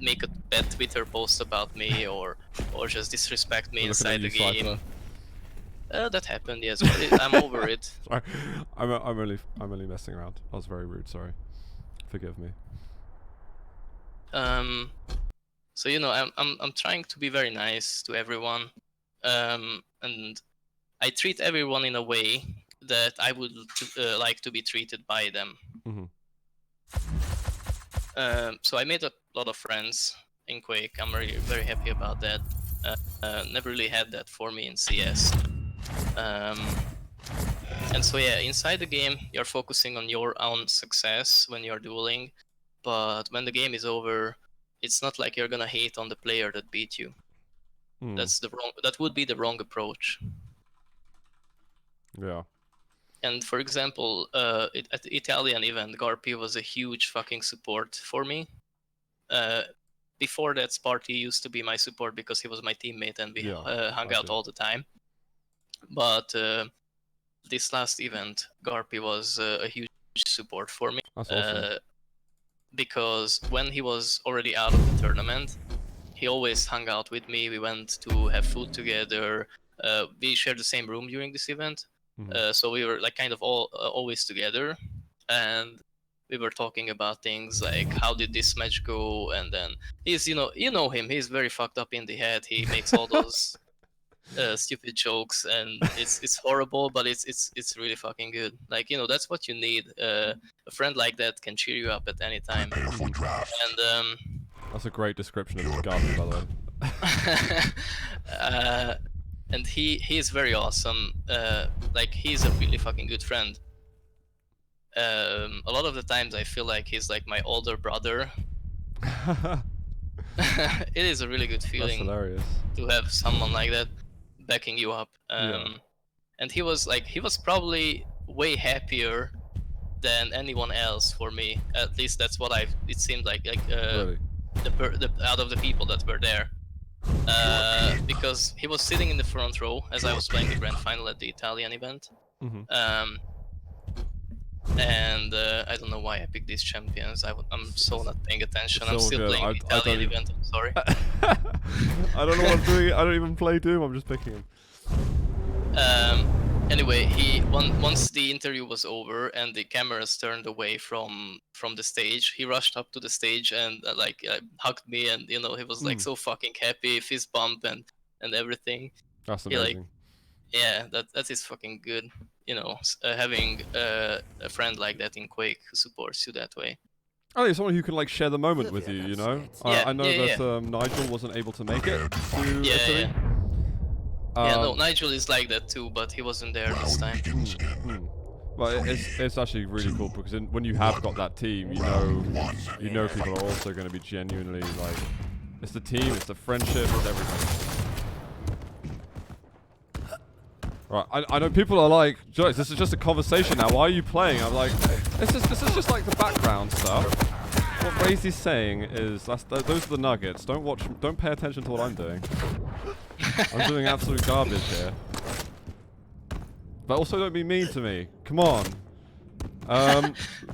make a bad Twitter post about me or just disrespect me inside the game. That happened, yes, but I'm over it. Sorry, I'm only messing around. I was very rude. Sorry, forgive me. So you know, I'm trying to be very nice to everyone, and I treat everyone in a way that I would like to be treated by them. So I made a lot of friends in Quake. I'm very, very happy about that. Never really had that for me in CS. And so yeah, inside the game, you're focusing on your own success when you're dueling, but when the game is over, it's not like you're gonna hate on the player that beat you. That would be the wrong approach. Yeah. And for example, at the Italian event, Garpy was a huge fucking support for me. Before that, Sparty used to be my support because he was my teammate and we hung out all the time. But this last event, Garpy was a huge support for me. That's awesome. Because when he was already out of the tournament, he always hung out with me. We went to have food together. We shared the same room during this event. So we were like kind of always together, and we were talking about things like how did this match go, and then he's you know him, he's very fucked up in the head. He makes all those stupid jokes, and it's horrible, but it's really fucking good. Like, you know, that's what you need. A friend like that can cheer you up at any time. And that's a great description of Garpy, by the way. And he is very awesome. Like, he's a really fucking good friend. A lot of the times I feel like he's like my older brother. It is a really good feeling to have someone like that backing you up. And he was probably way happier than anyone else for me. At least that's what it seemed like. Really? the out of the people that were there. Because he was sitting in the front row as I was playing the grand final at the Italian event. And I don't know why I picked these champions. I'm so not paying attention. I'm still playing the Italian event. I'm sorry. I don't know what I'm doing. I don't even play Doom. I'm just picking him. Anyway, once the interview was over and the cameras turned away from the stage, he rushed up to the stage and hugged me, and you know, he was like so fucking happy, fist bump and everything. That's amazing. That is fucking good. You know, having a friend like that in Quake who supports you that way. Oh, it's someone who can like share the moment with you. You know, I know that Nigel wasn't able to make it to Italy. No, Nigel is like that too, but he wasn't there this time. Well, it's actually really cool because when you have got that team, you know people are also going to be genuinely like, it's the team, it's the friendship, it's everything. Right, I know people are like, Joyce, this is just a conversation now. Why are you playing? I'm like, this is just like the background stuff. What Raisy's saying is those are the nuggets. Don't pay attention to what I'm doing. I'm doing absolute garbage here. But also don't be mean to me. Come on.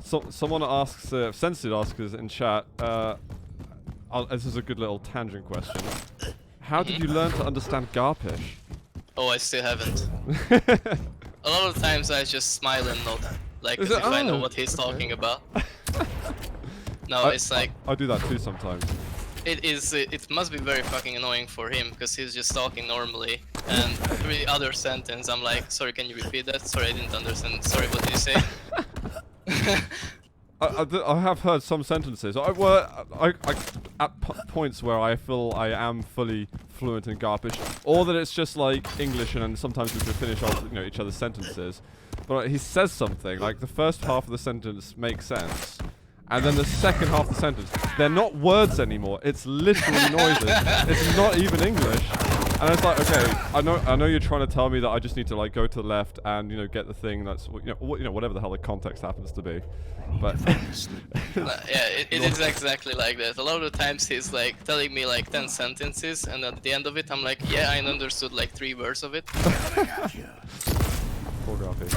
Someone asks, Sensitive asks in chat, this is a good little tangent question. How did you learn to understand Garpish? Oh, I still haven't. A lot of times I just smile and nod, like as if I know what he's talking about. No, it's like... I do that too sometimes. it is. It must be very fucking annoying for him because he's just talking normally, and every other sentence I'm like, sorry, can you repeat that? Sorry, I didn't understand. Sorry, what did you say? I have heard some sentences. At points where I feel I am fully fluent in Garpish, or that it's just like English, and then sometimes we can finish off, you know, each other's sentences. But he says something like the first half of the sentence makes sense, and then the second half of the sentence, they're not words anymore. It's literally noises. It's not even English. And it's like, okay, I know you're trying to tell me that I just need to like go to the left and, you know, get the thing that's, you know, whatever the hell the context happens to be. But yeah, it is exactly like that. A lot of the times he's like telling me like 10 sentences, and at the end of it I'm like, yeah, I understood like 3 words of it. Poor Garpy.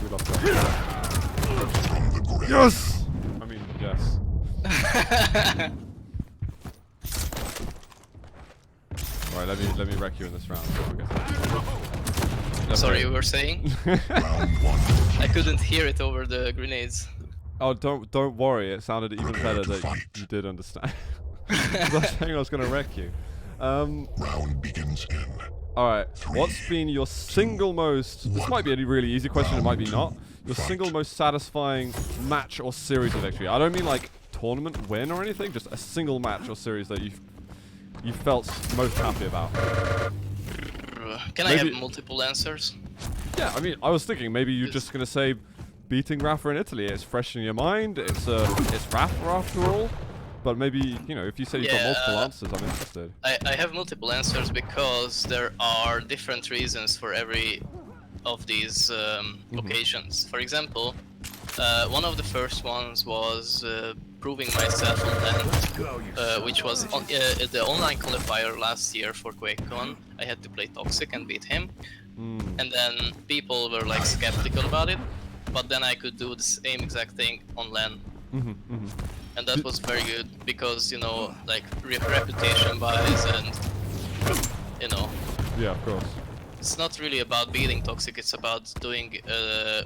We love that. Yes! I mean, yes. Alright, let me wreck you in this round. Sorry, you were saying? I couldn't hear it over the grenades. Oh, don't worry. It sounded even better that you did understand. I was saying I was gonna wreck you. Round begins in. Alright, what's been your single most... This might be a really easy question, it might be not. Your single most satisfying match or series of victory. I don't mean like tournament win or anything, just a single match or series that you felt most happy about. Can I have multiple answers? Yeah, I mean, I was thinking maybe you're just gonna say beating Rafa in Italy. It's fresh in your mind. It's Rafa after all. But maybe, you know, if you say you've got multiple answers, I'm interested. I have multiple answers because there are different reasons for every of these occasions. For example, one of the first ones was proving myself on land, which was on, the online qualifier last year for QuakeCon. I had to play Toxic and beat him, and then people were like skeptical about it, but then I could do the same exact thing on LAN. And that was very good because, you know, like reputation wise, and you know. Yeah, of course. It's not really about beating Toxic, it's about doing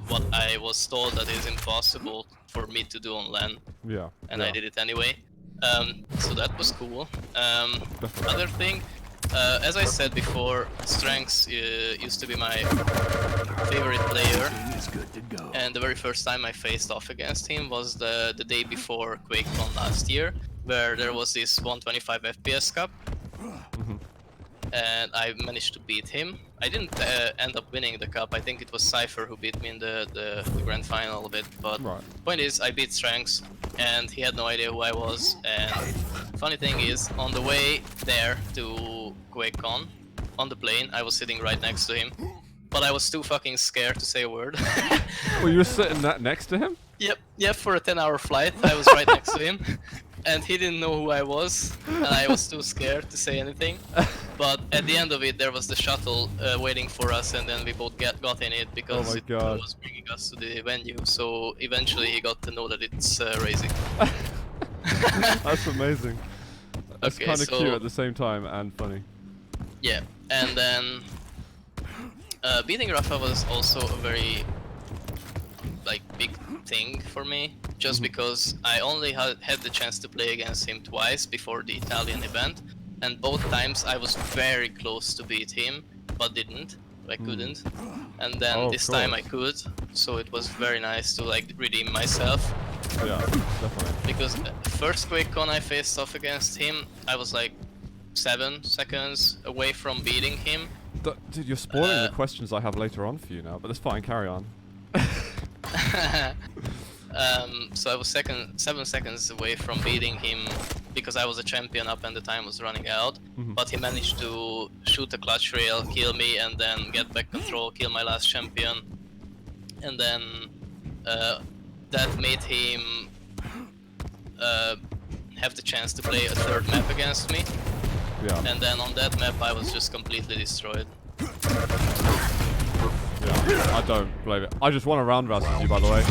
what I was told that is impossible for me to do on LAN. Yeah. And I did it anyway. So that was cool. Other thing, as I said before, Strengths used to be my favorite player. And the very first time I faced off against him was the day before QuakeCon last year, where there was this 125 FPS cup. And I managed to beat him. I didn't end up winning the cup. I think it was Cypher who beat me in the grand final a bit. But point is, I beat Strengths, and he had no idea who I was. And funny thing is, on the way there to QuakeCon, on the plane, I was sitting right next to him. But I was too fucking scared to say a word. Well, you were sitting next to him? Yep, for a 10-hour flight, I was right next to him. And he didn't know who I was, and I was too scared to say anything. But at the end of it, there was the shuttle waiting for us, and then we both got in it because it was bringing us to the venue. So eventually he got to know that it's Raisy. That's amazing. That's Okay, kind of so, cute at the same time and funny. Yeah, and then beating Rafa was also a very big thing for me, just because I only had the chance to play against him twice before the Italian event, and both times I was very close to beat him, but didn't. I couldn't, and then this time I could, so it was very nice to like redeem myself. Yeah, definitely. Because first QuakeCon I faced off against him, I was like 7 seconds away from beating him. Dude, you're spoiling the questions I have later on for you now, but that's fine, carry on. So I was 7 seconds away from beating him because I was a champion up and the time was running out. But he managed to shoot a clutch rail, kill me, and then get back control, kill my last champion. And then that made him have the chance to play a third map against me. Yeah. And then on that map I was just completely destroyed. Yeah, I don't blame it. I just won a round versus you, by the way.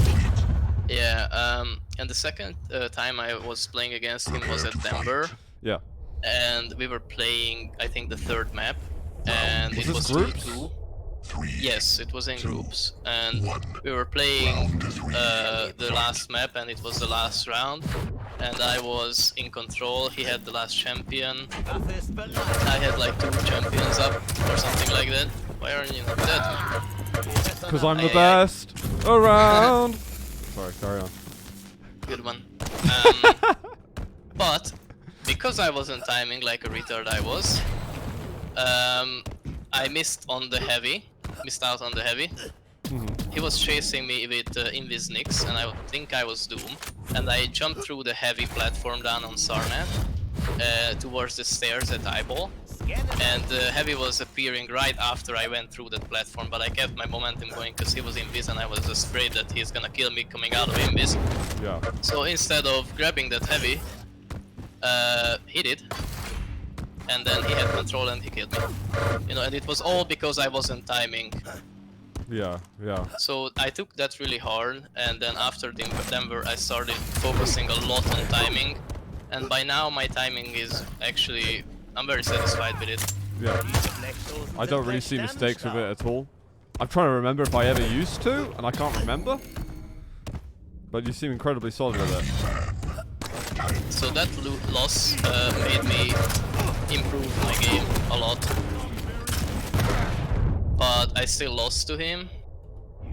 Yeah, and the second time I was playing against him was at Denver. Yeah. And we were playing, I think, the third map. And it was 2-2. Yes, it was in groups. And we were playing the last map, and it was the last round. and I was in control. He had the last champion. I had like 2 champions up or something like that. Why aren't you not dead? Because I'm the best around. Sorry, carry on. Good one. But because I wasn't timing like a retard I was, I missed out on the heavy. He was chasing me with Invis Nix, and I think I was doomed. And I jumped through the heavy platform down on Sarnet towards the stairs at Eyeball. And heavy was appearing right after I went through that platform, but I kept my momentum going because he was Invis, and I was just afraid that he's gonna kill me coming out of Invis. Yeah. So instead of grabbing that heavy, he did. And then he had control and he killed me. You know, and it was all because I wasn't timing. Yeah, yeah. So I took that really hard, and then after Denver I started focusing a lot on timing. And by now my timing is actually, I'm very satisfied with it. Yeah. I don't really see mistakes with it at all. I'm trying to remember if I ever used to, and I can't remember. But you seem incredibly solid with it. So that loss made me improve my game a lot. But I still lost to him.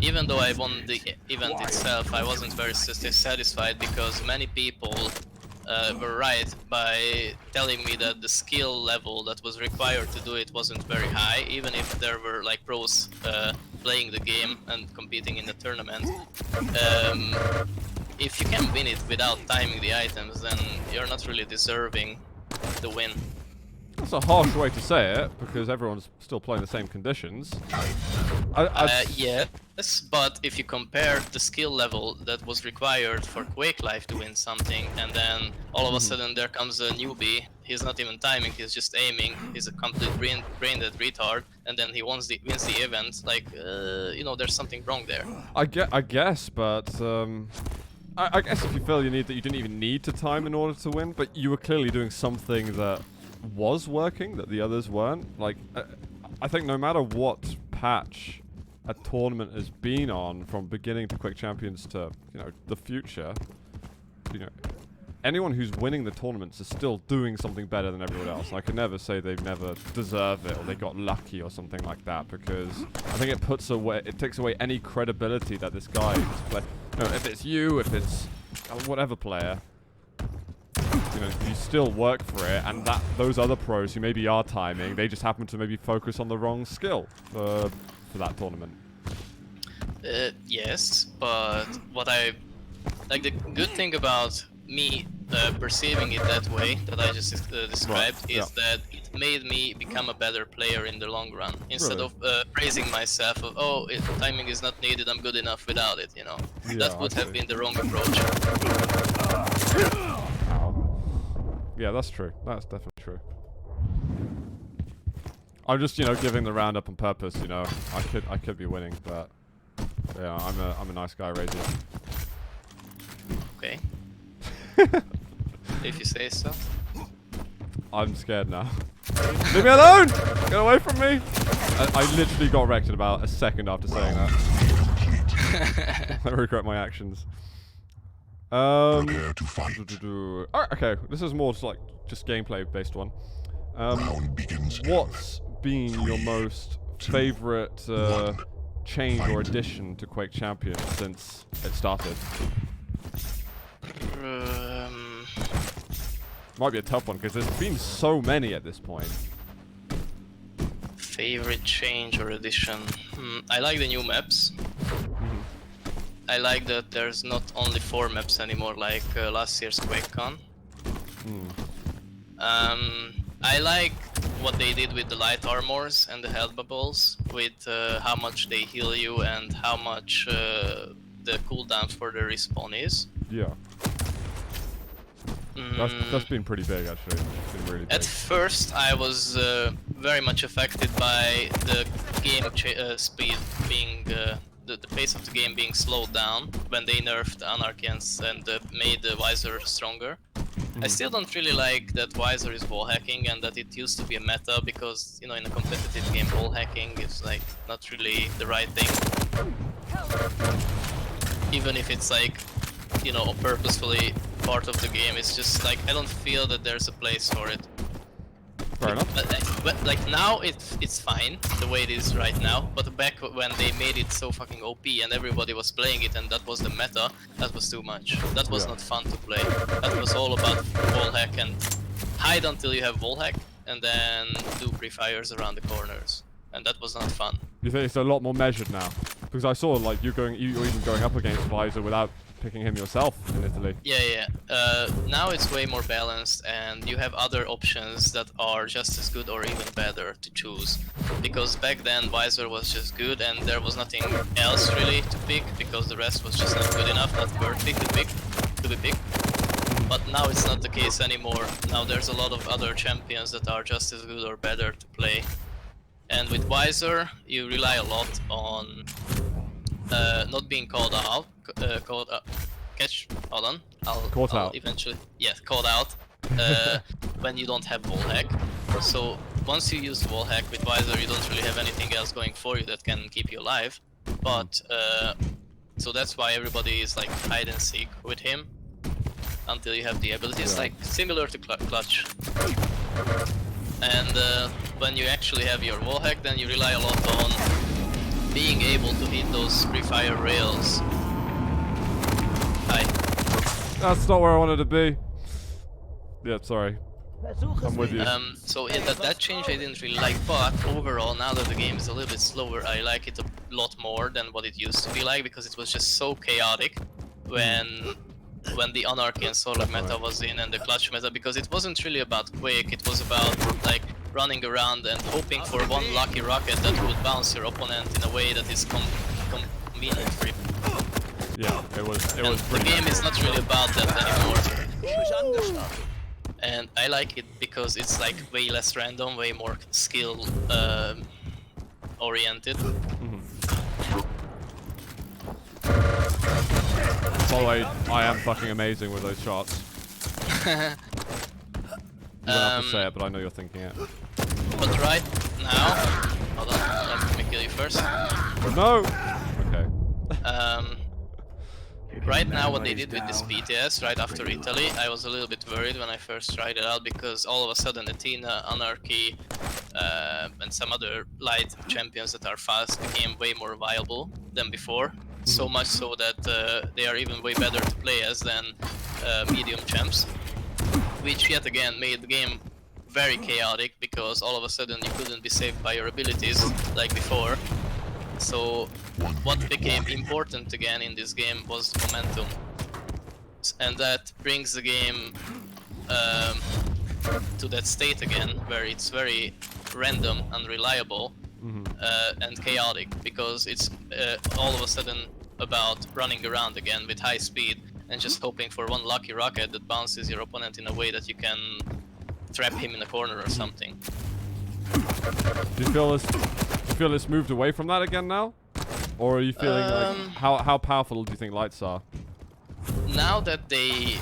Even though I won the event itself, I wasn't very satisfied because many people were right by telling me that the skill level that was required to do it wasn't very high, even if there were like pros playing the game and competing in the tournament. If you can win it without timing the items, then you're not really deserving the win. That's a harsh way to say it, because everyone's still playing the same conditions. Yes, but if you compare the skill level that was required for Quake Life to win something, and then all of a sudden there comes a newbie, he's not even timing, he's just aiming, he's a complete brain-dead retard, and then he wins the event, like, you know, there's something wrong there. I guess, but I guess if you feel you didn't even need to time in order to win, but you were clearly doing something that was working that the others weren't. Like, I think no matter what patch a tournament has been on, from beginning to Quick Champions to, you know, the future, you know, anyone who's winning the tournaments is still doing something better than everyone else. I could never say they've never deserved it or they got lucky or something like that, because I think it takes away any credibility that this guy is playing. You know, if it's you, if it's whatever player, you know, you still work for it, and those other pros who maybe are timing, they just happen to maybe focus on the wrong skill for that tournament. Yes, but what I like, the good thing about me perceiving it that way that I just described is that it made me become a better player in the long run, instead of praising myself of, oh, timing is not needed, I'm good enough without it, you know. That would have been the wrong approach. Yeah, that's true. That's definitely true. I'm just, you know, giving the round up on purpose, you know. I could be winning, but yeah, I'm a nice guy, Raisy. Okay. If you say so. I'm scared now. Leave me alone! Get away from me! I literally got wrecked in about a second after saying that. I regret my actions. Prepare to fight. Okay, this is more just gameplay based one. Round begins. What's been your most favorite change or addition to Quake Champions since it started? Might be a tough one because there's been so many at this point. Favorite change or addition? I like the new maps. I like that there's not only 4 maps anymore like last year's QuakeCon. I like what they did with the light armors and the health bubbles, with how much they heal you and how much the cooldown for the respawn is. Yeah. That's been pretty big, actually. It's been really big. At first, I was very much affected by the game speed being, the pace of the game being slowed down when they nerfed Anarchians and made the Visor stronger. I still don't really like that Visor is wall hacking and that it used to be a meta, because, you know, in a competitive game, wall hacking is like not really the right thing. Even if it's like you know, purposefully part of the game. It's just like I don't feel that there's a place for it. Fair enough. But like now it's fine the way it is right now. But back when they made it so fucking OP and everybody was playing it and that was the meta, that was too much. That was not fun to play. That was all about wall hack and hide until you have wall hack and then do pre-fires around the corners. And that was not fun. You think it's a lot more measured now? Because I saw like you were even going up against Visor without picking him yourself in Italy. Yeah. Now it's way more balanced and you have other options that are just as good or even better to choose. Because back then Visor was just good and there was nothing else really to pick because the rest was just not good enough, not worthy to be picked. But now it's not the case anymore. Now there's a lot of other champions that are just as good or better to play. And with Visor, you rely a lot on not being called out. Hold on. Caught I'll out. eventually. Yes, called out. When you don't have wall hack. So once you use wall hack with Visor, you don't really have anything else going for you that can keep you alive. But so that's why everybody is like hide and seek with him until you have the abilities, like similar to Clutch. And when you actually have your wall hack, then you rely a lot on being able to hit those pre-fire rails. Hi. That's not where I wanted to be. Yeah, sorry. I'm with you. So yeah, that change I didn't really like, but overall, now that the game is a little bit slower, I like it a lot more than what it used to be like, because it was just so chaotic when the Anarchy and Solar meta was in and the Clutch meta, because it wasn't really about quick, it was about like running around and hoping for one lucky rocket that would bounce your opponent in a way that is convenient for you. Yeah, it was The game is not really about that anymore. And I like it because it's like way less random, way more skill oriented. By the way, I am fucking amazing with those shots. You don't have to say it, but I know you're thinking it. But right now, hold on, let me kill you first. No! Okay. Right now what they did with this BTS right after Italy, I was a little bit worried when I first tried it out, because all of a sudden Athena, Anarchy, and some other light champions that are fast became way more viable than before. So much so that they are even way better to play as than medium champs. Which yet again made the game very chaotic, because all of a sudden you couldn't be saved by your abilities like before. So what became important again in this game was momentum. And that brings the game to that state again, where it's very random, unreliable, and chaotic, because it's all of a sudden about running around again with high speed and just hoping for one lucky rocket that bounces your opponent in a way that you can trap him in a corner or something. Do you feel it's moved away from that again now? Or are you feeling like how powerful do you think lights are? Now that they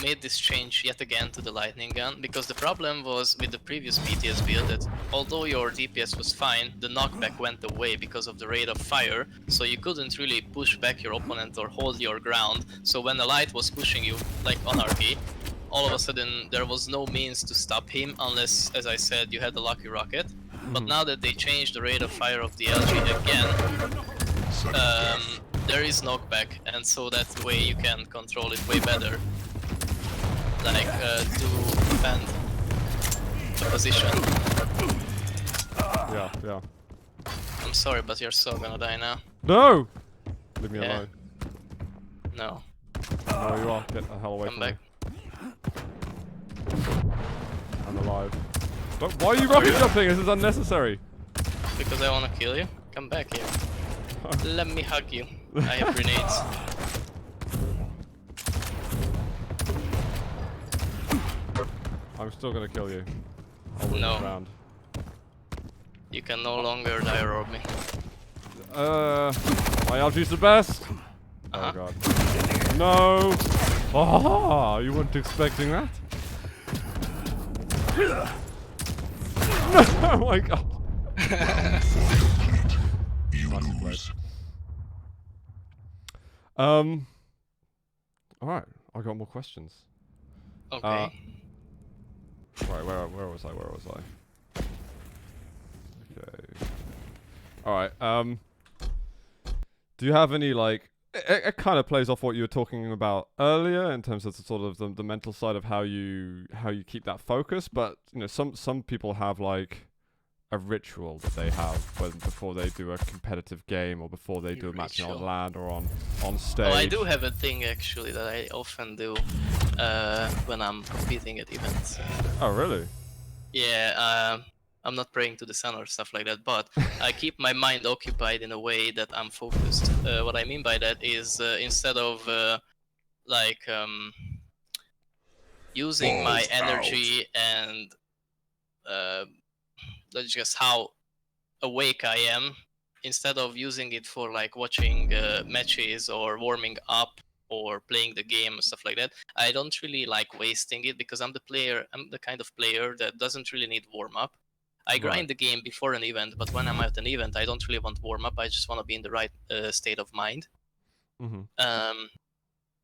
made this change yet again to the lightning gun, because the problem was with the previous BTS build that although your DPS was fine, the knockback went away because of the rate of fire, so you couldn't really push back your opponent or hold your ground. So when the light was pushing you, like Anarchy, all of a sudden there was no means to stop him unless, as I said, you had the lucky rocket. But now that they changed the rate of fire of the LG again, there is knockback, and so that way you can control it way better. Like, to defend the position. Yeah. I'm sorry, but you're so gonna die now. No! Leave me Yeah. alone. No. No, you are. Get the hell away Come from back. me. I'm alive. Don't, why are you rocket jumping? This is unnecessary. Because I wanna kill you. Come back here. Let me hug you. I have grenades. I'm still gonna kill you. I'll win No. this round. You can no longer die rob me. My LG's the best. Oh god. No! Oh, you weren't expecting that? Oh my god. You lose. All right, I got more questions. Okay. Right, where was I? Where was I? Okay. All right. Do you have any like? It kind of plays off what you were talking about earlier in terms of the sort of the mental side of how you keep that focus. But you know, some people have like a ritual that they have before they do a competitive game or before they do a match on Ritual. land or on stage. Oh, I do have a thing actually that I often do when I'm competing at events. Oh, really? Yeah, I'm not praying to the sun or stuff like that, but I keep my mind occupied in a way that I'm focused. What I mean by that is instead of like using my Balls energy and that's just how awake I am, instead of using it for like watching matches or warming up or playing the game and stuff like that, I don't really like wasting it because I'm the kind of player that doesn't really need warm up. I grind the game before an event, but when I'm at an event, I don't really want warm up. I just want to be in the right state of mind. Mm-hmm.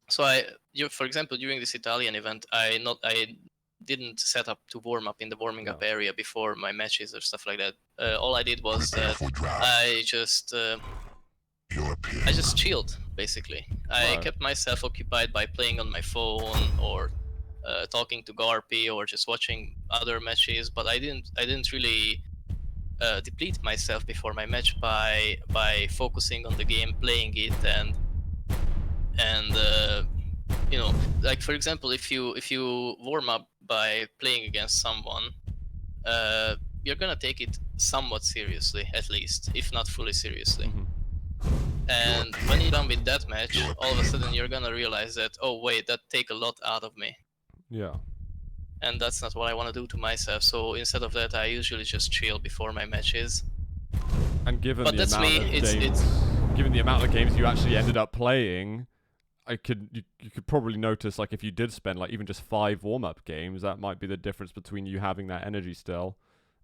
So for example, during this Italian event, I didn't set up to warm up in the warming up area before my matches or stuff like that. All I did was that I just chilled basically. I kept myself occupied by playing on my phone or talking to Garpy or just watching other matches, but I didn't really deplete myself before my match by focusing on the game, playing it, and you know, like for example, if you warm up by playing against someone, you're gonna take it somewhat seriously, at least, if not fully seriously. Mm-hmm. And when you're done with that match, all of a sudden you're gonna realize that, oh wait, that take a lot out of me. Yeah. And that's not what I want to do to myself. So instead of that, I usually just chill before my matches. And given But the that's amount me. of games, given the amount of games you actually ended up playing, you could probably notice, like, if you did spend like even just 5 warm-up games, that might be the difference between you having that energy still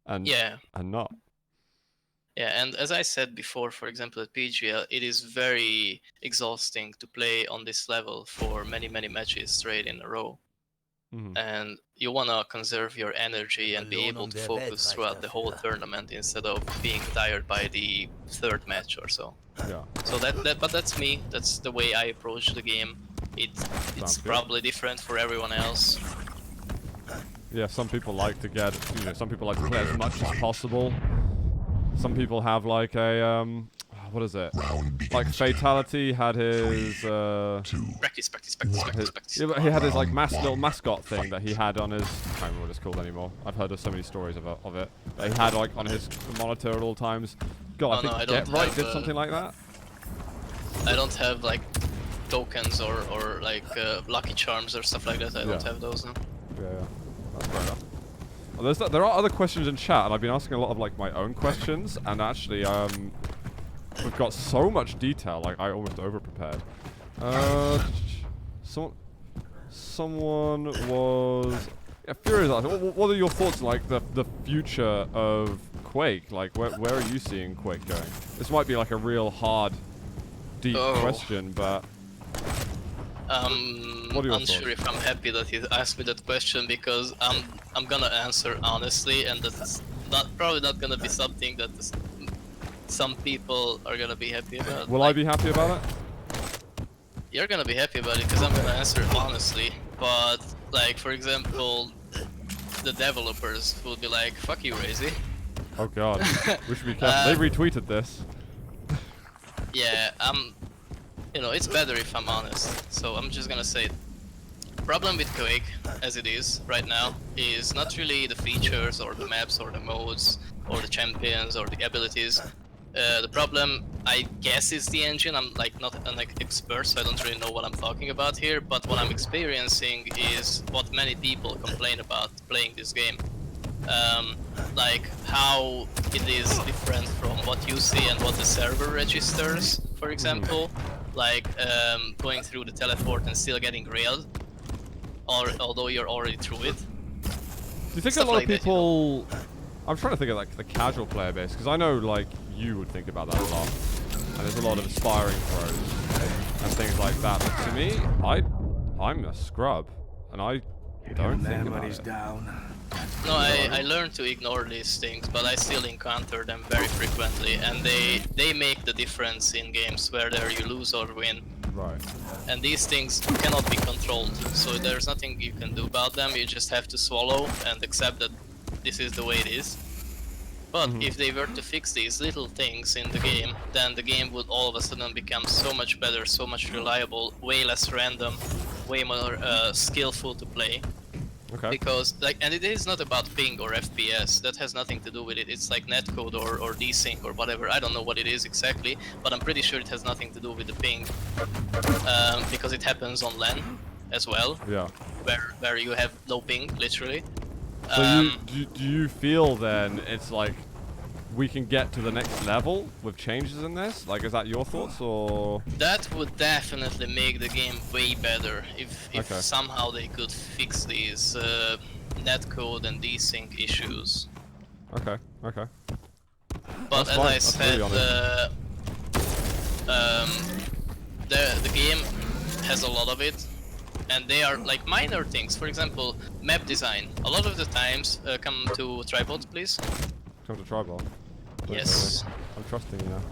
and not. Yeah, and as I said before, for example, at PGL, it is very exhausting to play on this level for many matches straight in a row. Mm-hmm. And you want to conserve your energy and be able to focus throughout the whole tournament instead of being tired by the 3rd match or so. Yeah. So but that's me. That's the way I approach the game. It's probably different for everyone else. Yeah, some people like to get, some people like to play as much as possible. Some people have like a what is it? Like Fatality had his practice. Yeah, but he had his like little mascot thing that he had on his, I can't remember what it's called anymore. I've heard of so many stories of it. That he had like on his monitor at all times. God, I think Get Right did something like that. I don't have like tokens or like lucky charms or stuff like that. I don't have those now. Yeah, that's fair enough. Well, there are other questions in chat, and I've been asking a lot of like my own questions, and actually we've got so much detail, like I almost over-prepared. Someone was Furious. What are your thoughts on like the future of Quake? Like where are you seeing Quake going? This might be like a real hard, deep question, but I'm unsure if I'm happy that he asked me that question because I'm gonna answer honestly, and that's probably not gonna be something that some people are gonna be happy about. Will I be happy about it? You're gonna be happy about it because I'm gonna answer honestly. But like for example, the developers will be like, "Fuck you, Raisy." Oh god, we should be careful. They retweeted this. Yeah, you know, it's better if I'm honest. So I'm just gonna say, problem with Quake, as it is right now, is not really the features or the maps or the modes or the champions or the abilities. The problem, I guess, is the engine. I'm like not an expert, so I don't really know what I'm talking about here. But what I'm experiencing is what many people complain about playing this game. Like how it is different from what you see and what the server registers, for example. Like going through the teleport and still getting railed, although you're already through it. Do you think Stuff a lot like of people... That, you know? I'm trying to think of like the casual player base, because I know like you would think about that a lot. And there's a lot of aspiring pros and things like that. But to me, I'm a scrub, and I don't think about it. No, I learned to ignore these things, but I still encounter them very frequently, and they make the difference in games, whether you lose or win. Right. And these things cannot be controlled, so there's nothing you can do about them. You just have to swallow and accept that this is the way it is. But if they were to fix these little things in the game, then the game would all of a sudden become so much better, so much reliable, way less random, way more skillful to play. Okay. Because and it is not about ping or FPS. That has nothing to do with it. It's like netcode or desync or whatever. I don't know what it is exactly, but I'm pretty sure it has nothing to do with the ping, because it happens on LAN as well. Yeah. Where you have low ping, literally. So do you feel then it's like we can get to the next level with changes in this? Like, is that your thoughts, or? That would definitely make the game way better if Okay. somehow they could fix these netcode and desync issues. Okay. Okay. But That's as fine. I That's said, really the game has a lot of it, and they are like minor things. For example, map design. A lot of the times, come to tripod, please. Come to tribal. Yes. I'm trusting you now.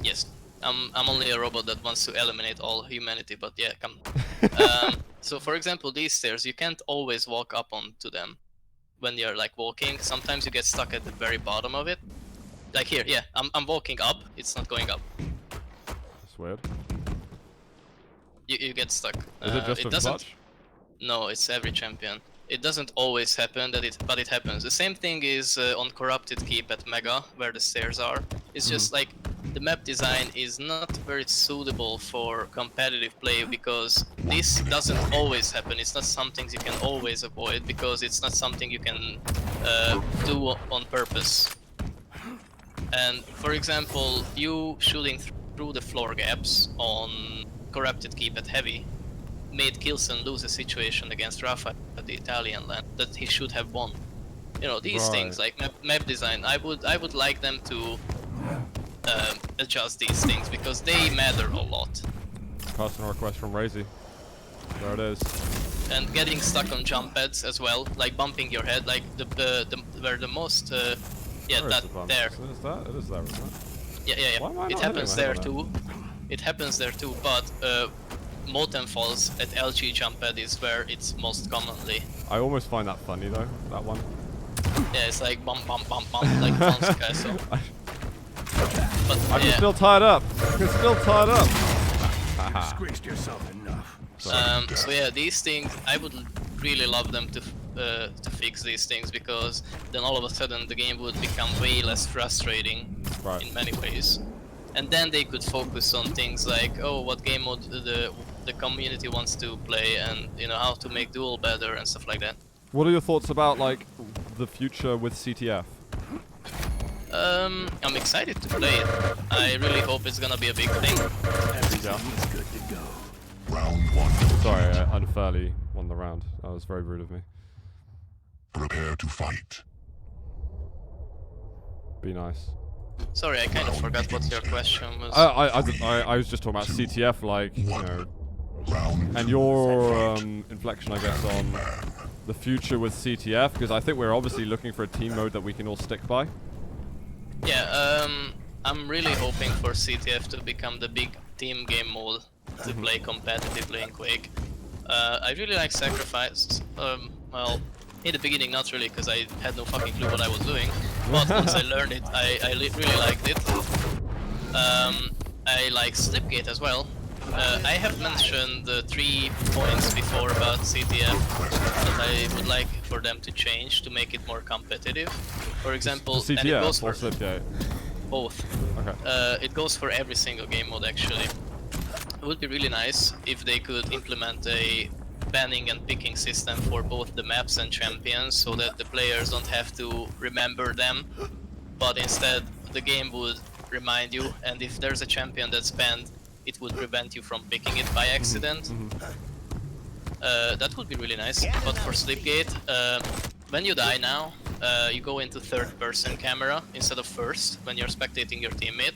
Yes. I'm only a robot that wants to eliminate all humanity, but yeah, come. So for example, these stairs, you can't always walk up onto them when you're like walking. Sometimes you get stuck at the very bottom of it. Like here, yeah, I'm walking up, it's not going up. That's weird. You get stuck. Is it just it a doesn't. clutch? No, it's every champion. It doesn't always happen, but it happens. The same thing is on Corrupted Keep at Mega, where the stairs are. It's just like the map design is not very suitable for competitive play, because this doesn't always happen. It's not something you can always avoid, because it's not something you can do on purpose. And for example, you shooting through the floor gaps on Corrupted Keep at Heavy made Kilson lose a situation against Rafa at the Italian land that he should have won. You know, these things like map design, I would like them to adjust these things, because they matter a lot. Personal request from Raisy. There it is. And getting stuck on jump pads as well, like bumping your head, like where the most yeah, Where is that the bump? there. Is that? It is there, isn't it? Yeah. Why am I It not happens hitting my there head on too. It happens there too, but Moten Falls at LG jump pad is where it's most commonly. I almost find that funny though, that one. Yeah, it's like bump bump bump bump, like Bounce Castle. But I can yeah, still tie it up. I can still tie it up. Disgraced yourself enough. so yeah, these things, I would really love them to fix these things, because then all of a sudden the game would become way less frustrating in many ways. And then they could focus on things like, oh, what game mode the community wants to play, and you know, how to make duel better and stuff like that. What are your thoughts about like the future with CTF? I'm excited to play it. I really hope it's gonna be a big thing. Yeah. Good to go. Round one. Sorry, I unfairly won the round. That was very rude of me. Prepare to fight. Be nice. Sorry, I kind of forgot what your question was. I was just talking about CTF, like, you know, Round and your inflection, I guess, on the future with CTF, because I think we're obviously looking for a team mode that we can all stick by. Yeah, I'm really hoping for CTF to become the big team game mode to play competitively in Quake. I really like Sacrifice. Well, in the beginning not really, because I had no fucking clue what I was doing. But once I learned it, I really liked it. I like Slipgate as well. I have mentioned 3 points before about CTF that I would like for them to change to make it more competitive. For example, and it goes CTF or for Slipgate? both. Okay. It goes for every single game mode actually. It would be really nice if they could implement a banning and picking system for both the maps and champions, so that the players don't have to remember them, but instead the game would remind you, and if there's a champion that's banned, it would prevent you from picking it by accident. That would be really nice. But for Slipgate, when you die now, you go into third-person camera instead of first when you're spectating your teammate.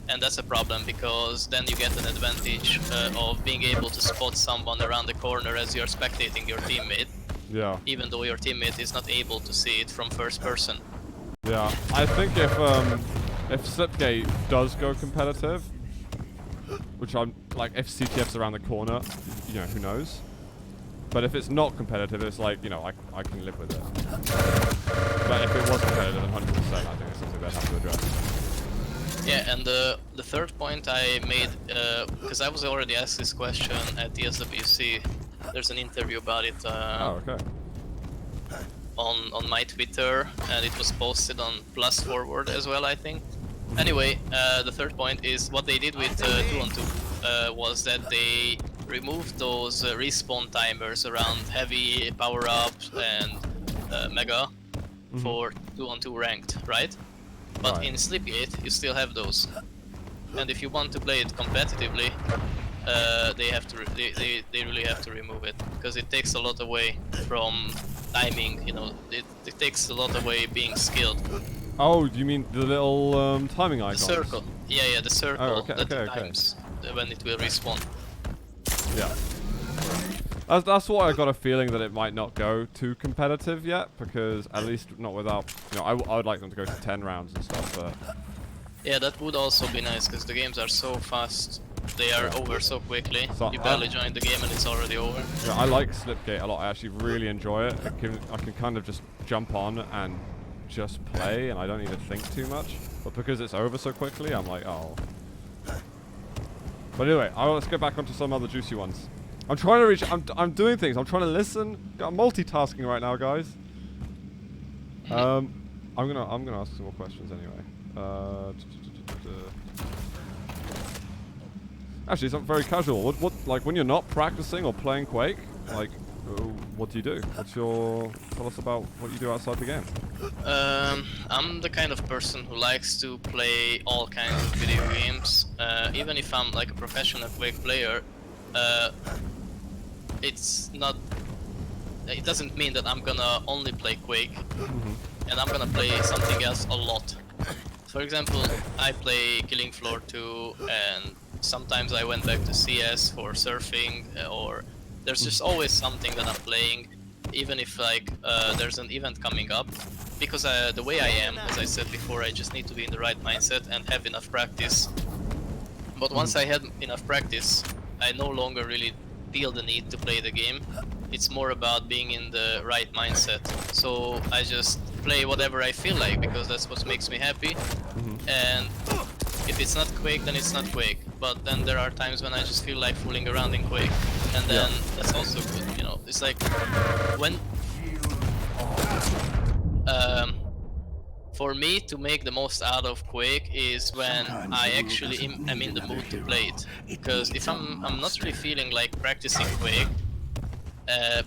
And that's a problem because then you get an advantage of being able to spot someone around the corner as you're spectating your teammate. Yeah. Even though your teammate is not able to see it from first person. Yeah. I think if Slipgate does go competitive, which I'm like, if CTF's around the corner, you know, who knows? But if it's not competitive, it's like, you know, I can live with it. But if it was competitive, then 100%, I think it's something they'd have to address. Yeah, and the third point I made, because I was already asked this question at the SWC. There's an interview about it Oh, okay. on my Twitter, and it was posted on Plus Forward as well, I think. Anyway, the third point is what they did with 2-on-2 was that they removed those respawn timers around heavy power-ups and mega for 2-on-2 ranked, right? But Right. in Slipgate, you still have those. And if you want to play it competitively, they really have to remove it, because it takes a lot away from timing. You know, it takes a lot away being skilled. Oh, do you mean the little timing The icons? circle, yeah, the circle okay, that okay. times when it will respawn. Yeah. That's why I got a feeling that it might not go too competitive yet, because at least not without, you know, I would like them to go to 10 rounds and stuff, but... Yeah, that would also be nice, because the games are so fast. They are over so quickly. So You barely join the game and it's already over. Yeah, I like Slipgate a lot. I actually really enjoy it. I can kind of just jump on and just play, and I don't need to think too much. But because it's over so quickly, I'm like, oh. But anyway, let's get back onto some other juicy ones. I'm trying to reach. I'm doing things. I'm trying to listen. I'm multitasking right now, guys. I'm gonna ask some more questions anyway. Actually, something very casual. What like when you're not practicing or playing Quake, like what do you do? Tell us about what you do outside the game. I'm the kind of person who likes to play all kinds of video games. Even if I'm like a professional Quake player, it doesn't mean that I'm gonna only play Quake, and I'm gonna play something else a lot. For example, I play Killing Floor 2, and sometimes I went back to CS for surfing, or there's just always something that I'm playing, even if like there's an event coming up. Because the way I am, as I said before, I just need to be in the right mindset and have enough practice. But once I had enough practice, I no longer really feel the need to play the game. It's more about being in the right mindset. So I just play whatever I feel like, because that's what makes me happy. And if it's not Quake, then it's not Quake. But then there are times when I just feel like fooling around in Quake, and then that's also good, you know. It's like when for me to make the most out of Quake is when I actually am in the mood to play it. Because if I'm not really feeling like practicing Quake,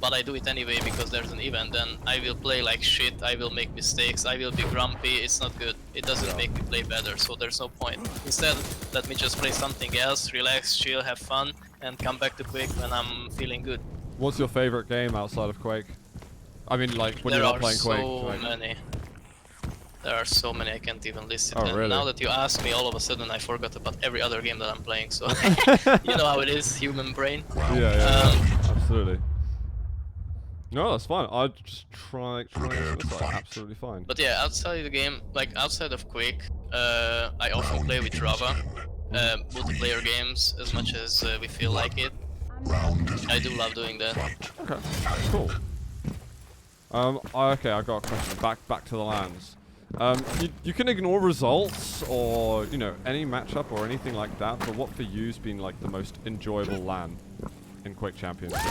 but I do it anyway because there's an event, then I will play like shit, I will make mistakes, I will be grumpy. It's not good. It doesn't make me play better, so there's no point. Instead, let me just play something else, relax, chill, have fun, and come back to Quake when I'm feeling good. What's your favorite game outside of Quake? I mean, like when you're not playing Quake. There are so many I can't even list it. Oh, And really? now that you ask me, all of a sudden I forgot about every other game that I'm playing. So you know how it is, human brain. Yeah, absolutely. No, that's fine. I'll just try absolutely fine. But yeah, outside the game, like outside of Quake, I often play with Rava. Multiplayer games as much as we feel like it. I do love doing that. Okay, cool. Okay, I got a question. Back to the LANs. You can ignore results or, you know, any matchup or anything like that, but what for you's been like the most enjoyable LAN in Quake Champions that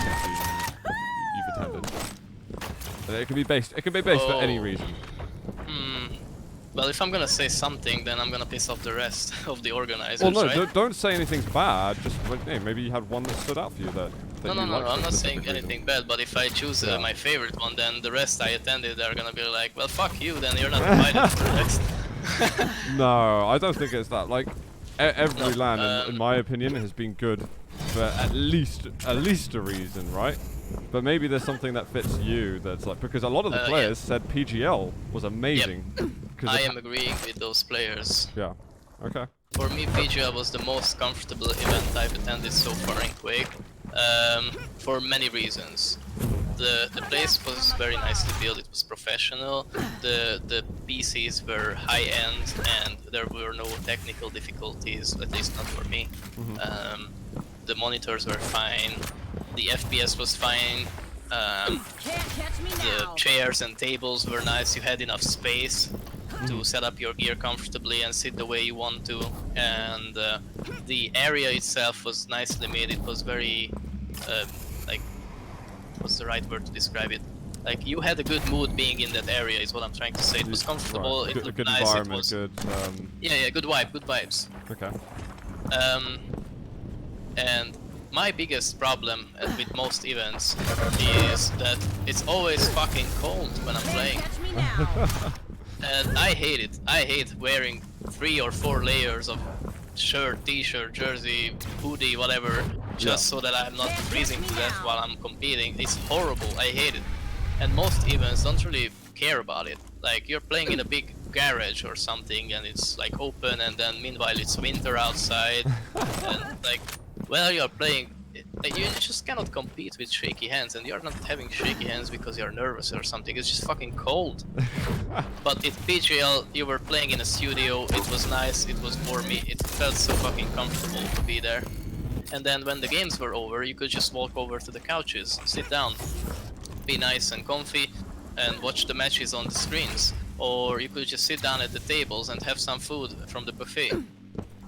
you've attended? It can be based for any reason. Well, if I'm gonna say something, then I'm gonna piss off the rest of the organizers, Well, no, right? don't say anything's bad. Just like, hey, maybe you had one that stood out for you that No, you liked for I'm a not specific saying reason. anything bad, but if I choose my favorite one, then the rest I attended are gonna be like, well, fuck you, then you're not invited for the next. No, I don't think it's that. Like, every No, LAN, in my opinion, has been good for at least a reason, right? But maybe there's something that fits you that's like, because a lot of the players said PGL was amazing. I am agreeing with those players. Yeah. Okay. For me, PGL was the most comfortable event I've attended so far in Quake, for many reasons. The place was very nicely built, it was professional, the PCs were high-end, and there were no technical difficulties, at least not for me. The monitors were fine, the FPS was fine, the chairs and tables were nice, you had enough space to set up your gear comfortably and sit the way you want to, and the area itself was nicely made. It was very like, what's the right word to describe it? Like, you had a good mood being in that area is what I'm trying to say. It was comfortable, Right. it looked good nice, environment, it was good yeah, good vibe, good vibes. okay. And my biggest problem with most events is that it's always fucking cold when I'm playing. Catch me now. And I hate it. I hate wearing 3 or 4 layers of shirt, t-shirt, jersey, hoodie, whatever, just so that I'm not freezing to death while I'm competing. It's horrible. I hate it. And most events don't really care about it. Like, you're playing in a big garage or something and it's like open, and then meanwhile it's winter outside. And like, while you're playing, you just cannot compete with shaky hands, and you're not having shaky hands because you're nervous or something. It's just fucking cold. But at PGL, you were playing in a studio, it was nice, it was warmy, it felt so fucking comfortable to be there. And then when the games were over, you could just walk over to the couches, sit down, be nice and comfy, and watch the matches on the screens. Or you could just sit down at the tables and have some food from the buffet.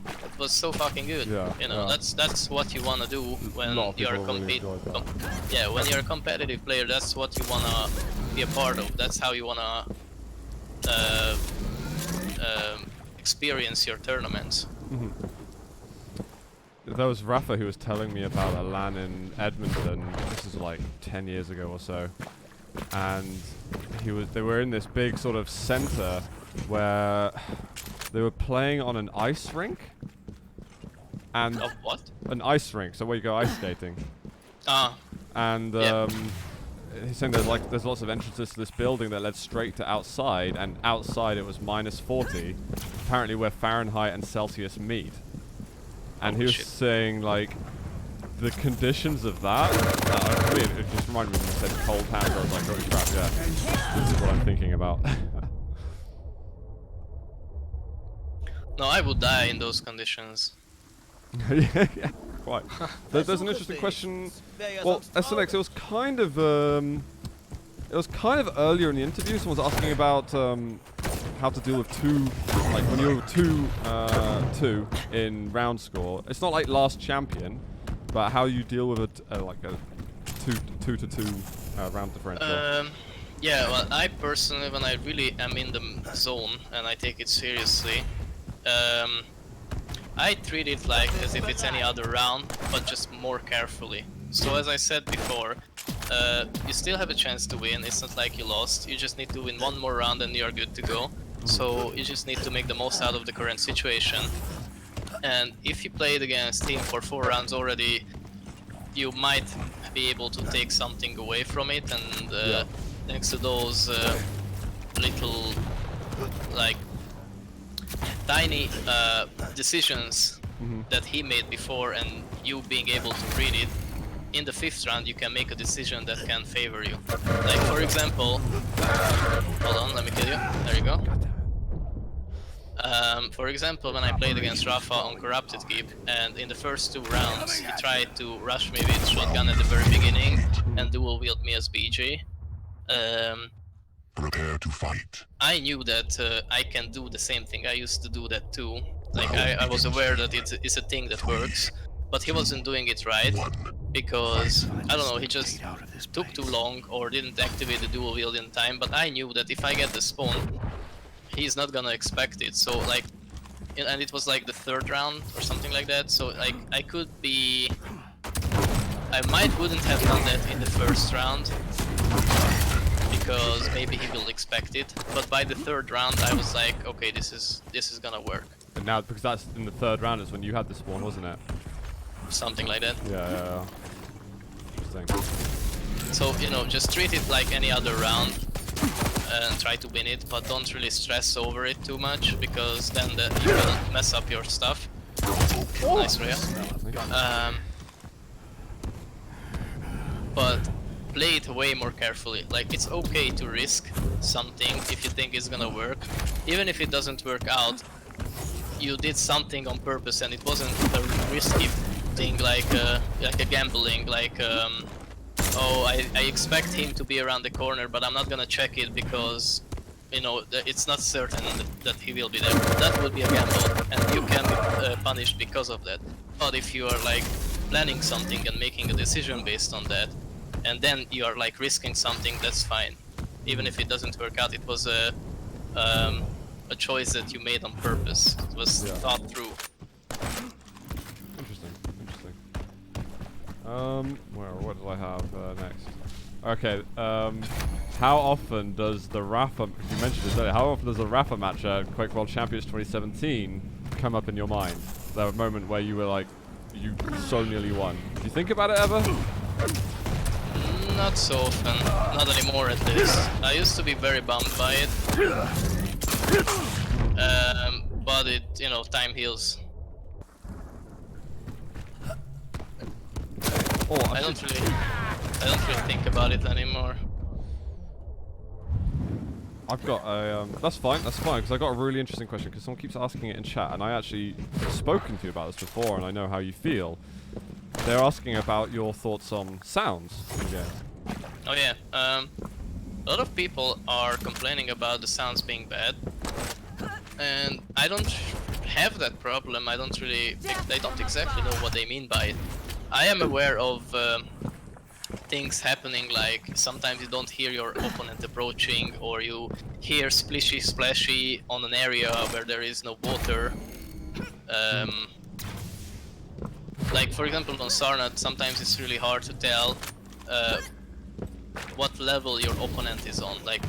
It was so fucking good. Yeah, you know, yeah. that's what you wanna do when you're when you're a competitive player. That's what you wanna be a part of. That's how you wanna experience your tournaments. There was Rafa who was telling me about a LAN in Edmonton. This is like 10 years ago or so, and they were in this big sort of center where they were playing on an ice rink. And Of what? an ice rink, so where you go ice skating. Ah, And Yeah. he's saying there's lots of entrances to this building that led straight to outside, and outside it was -40, apparently where Fahrenheit and Celsius meet. And he was shit. saying like the conditions of that. I mean, it just reminded me when you said cold hands. I was like, holy crap, yeah, this is what I'm thinking about. no, I would die in those conditions. yeah, quite. There's an interesting question. Well, SNX, it was kind of earlier in the interview. Someone was asking about how to deal with 2, like when you're 2 in round score. It's not like last champion, but how you deal with like a 2 to 2 round differential. Yeah, well, I personally, when I really am in the zone and I take it seriously, I treat it like as if it's any other round, but just more carefully. So as I said before, you still have a chance to win. It's not like you lost. You just need to win one more round and you're good to go. So you just need to make the most out of the current situation. And if you played against team for 4 rounds already, you might be able to take something away from it. And thanks to those little, like, tiny decisions that he made before, and you being able to read it, in the 5th round you can make a decision that can favor you. Like, for example, hold on, let me kill you. There you go. For example, when I played against Rafa on Corrupted Keep, and in the first 2 rounds he tried to rush me with shotgun at the very beginning and dual wield me as BJ. Prepare to fight. I knew that I can do the same thing. I used to do that too. Like, I was aware that it's a thing that works, but he wasn't doing it right because, I don't know, he just took too long or didn't activate the dual wield in time. But I knew that if I get the spawn, he's not gonna expect it. So like, and it was like the 3rd round or something like that. So like, I wouldn't have done that in the 1st round, because maybe he will expect it, but by the 3rd round I was like, okay, this is gonna work. And now, because that's in the 3rd round is when you had the spawn, wasn't it? Something like that. Yeah. Interesting. So, you know, just treat it like any other round and try to win it, but don't really stress over it too much, because then you will mess up your stuff. Nice, Rhea. But play it way more carefully. Like, it's okay to risk something if you think it's gonna work. Even if it doesn't work out, you did something on purpose and it wasn't a risky thing like a gambling, like oh, I expect him to be around the corner, but I'm not gonna check it because, you know, it's not certain that he will be there. That would be a gamble, and you can be punished because of that. But if you are like planning something and making a decision based on that, and then you are like risking something, that's fine. Even if it doesn't work out, it was a choice that you made on purpose. It was thought through. Interesting. What do I have next? Okay. How often does the Rafa? You mentioned this earlier. How often does the Rafa match at Quake World Champions 2017 come up in your mind? The moment where you were like, you so nearly won. Do you think about it ever? Not so often. Not anymore, at least. I used to be very bummed by it. But it, you know, time heals. Oh, I don't really think about it anymore. I've got a, that's fine, because I got a really interesting question, because someone keeps asking it in chat, and I actually have spoken to you about this before, and I know how you feel. They're asking about your thoughts on sounds in game. Oh yeah, a lot of people are complaining about the sounds being bad, and I don't have that problem. I don't exactly know what they mean by it. I am aware of things happening, like sometimes you don't hear your opponent approaching, or you hear splishy splashy on an area where there is no water. Like for example on Sarnat, sometimes it's really hard to tell what level your opponent is on. Like,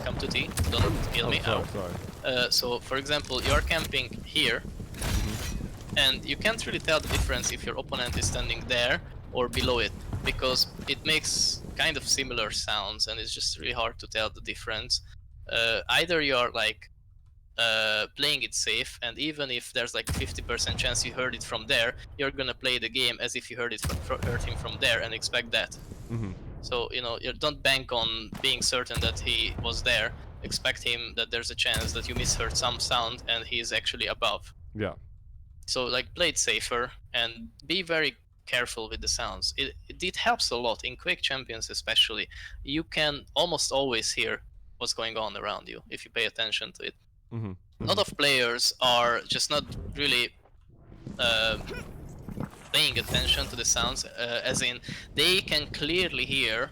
come to T, don't kill me. Sorry. So for example, you are camping here, and you can't really tell the difference if your opponent is standing there or below it, because it makes kind of similar sounds and it's just really hard to tell the difference. Either you are like playing it safe, and even if there's like 50% chance you heard it from there, you're gonna play the game as if you heard him from there and expect that. So, you know, you don't bank on being certain that he was there. Expect him that there's a chance that you misheard some sound and he's actually above. Yeah. So like, play it safer and be very careful with the sounds. It helps a lot in Quake Champions especially. You can almost always hear what's going on around you if you pay attention to it. A lot of players are just not really paying attention to the sounds, as in they can clearly hear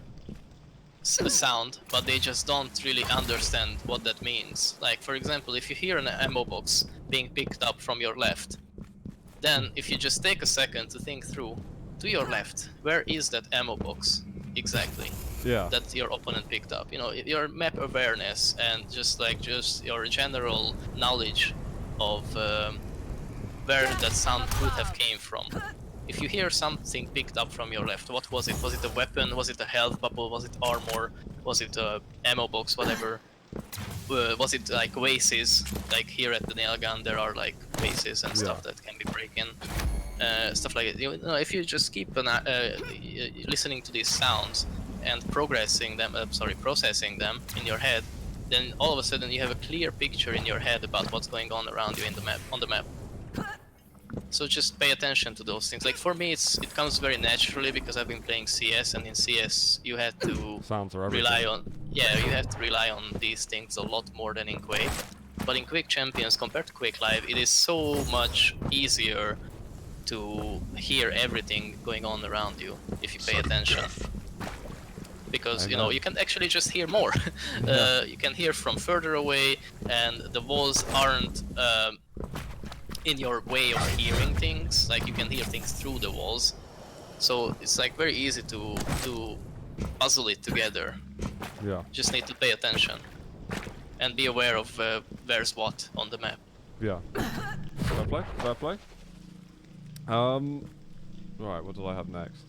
the sound, but they just don't really understand what that means. Like for example, if you hear an ammo box being picked up from your left, then if you just take a second to think through, to your left, where is that ammo box exactly? Yeah. That your opponent picked up. You know, your map awareness and just your general knowledge of where that sound could have came from. If you hear something picked up from your left, what was it? Was it a weapon? Was it a health bubble? Was it armor? Was it a ammo box? Whatever. Was it like vases? Like here at the nail gun, there are like vases and stuff that can be breaking. Stuff like it. You know, if you just keep listening to these sounds and processing them in your head, then all of a sudden you have a clear picture in your head about what's going on around you on the map. So just pay attention to those things. Like for me, it comes very naturally because I've been playing CS, and in CS you had to rely on these things a lot more than in Quake. But in Quake Champions, compared to Quake Live, it is so much easier to hear everything going on around you if you pay attention. Because you know, you can actually just hear more. You can hear from further away, and the walls aren't in your way of hearing things. Like you can hear things through the walls, so it's like very easy to puzzle it together. Yeah. Just need to pay attention and be aware of where's what on the map. Yeah. Fair play. Right, what do I have next?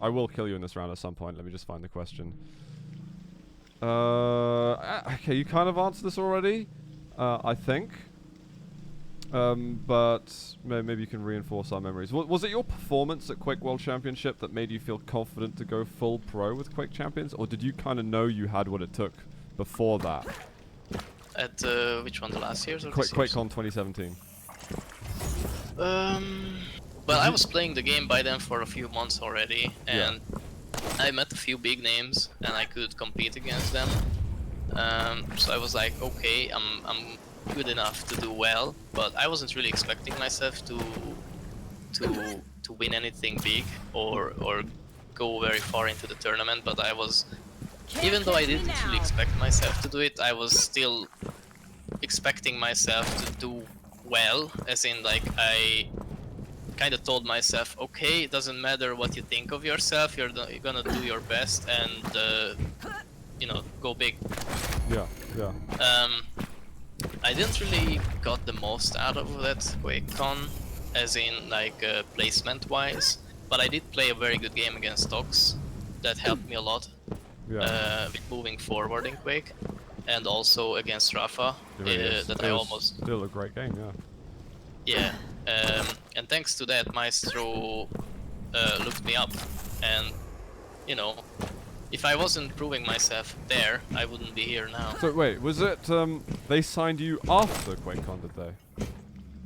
I will kill you in this round at some point. Let me just find the question. Okay, you kind of answered this already, I think. But maybe you can reinforce our memories. Was it your performance at Quake World Championship that made you feel confident to go full pro with Quake Champions, or did you kind of know you had what it took before that? At which one, the last year's or this year's? QuakeCon 2017. Well, I was playing the game by then for a few months already, and I met a few big names, and I could compete against them. So I was like, okay, I'm good enough to do well, but I wasn't really expecting myself to win anything big or go very far into the tournament. But I was, even though I didn't really expect myself to do it, I was still expecting myself to do well, as in like I kind of told myself, okay, it doesn't matter what you think of yourself, you're gonna do your best and you know, go big. Yeah. I didn't really got the most out of that QuakeCon, as in like placement wise, but I did play a very good game against Tox. That helped me a lot with moving forward in Quake, and also against Rafa, that I almost... Still a great game, Yeah, and thanks to that, Myztro looked me up, and you know, if I wasn't proving myself there, I wouldn't be here now. So wait, was it they signed you after QuakeCon, did they?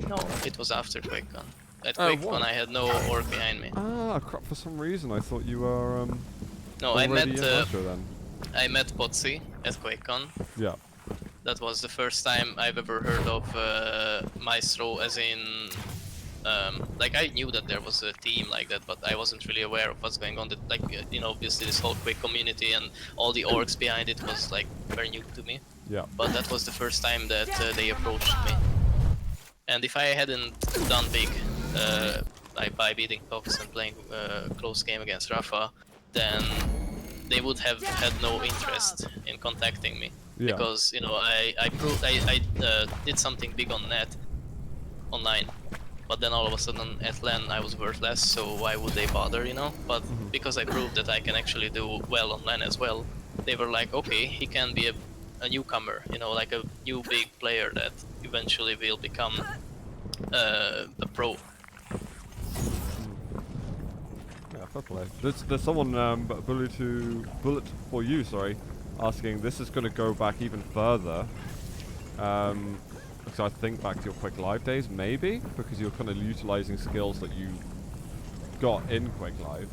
No, it was after QuakeCon. At QuakeCon I had no org behind me. Ah, crap, for some reason I thought you were no, I met then. I met Potsy at QuakeCon. Yeah. That was the first time I've ever heard of Myztro, as in like I knew that there was a team like that, but I wasn't really aware of what's going on. That, like, you know, obviously this whole Quake community and all the orgs behind it was like very new to me. Yeah. But that was the first time that they approached me. And if I hadn't done big, like by beating Tox and playing a close game against Rafa, then they would have had no interest in contacting me. Yeah. Because, you know, I proved I did something big on net, online. But then all of a sudden at LAN I was worthless, so why would they bother, you know? But because I proved that I can actually do well on LAN as well, they were like, okay, he can be a newcomer, you know, like a new big player that eventually will become a pro. Yeah, fair play. There's someone, bullet for you, sorry, asking, this is going to go back even further. Because I think back to your Quake Live days, maybe, because you're kind of utilizing skills that you got in Quake Live.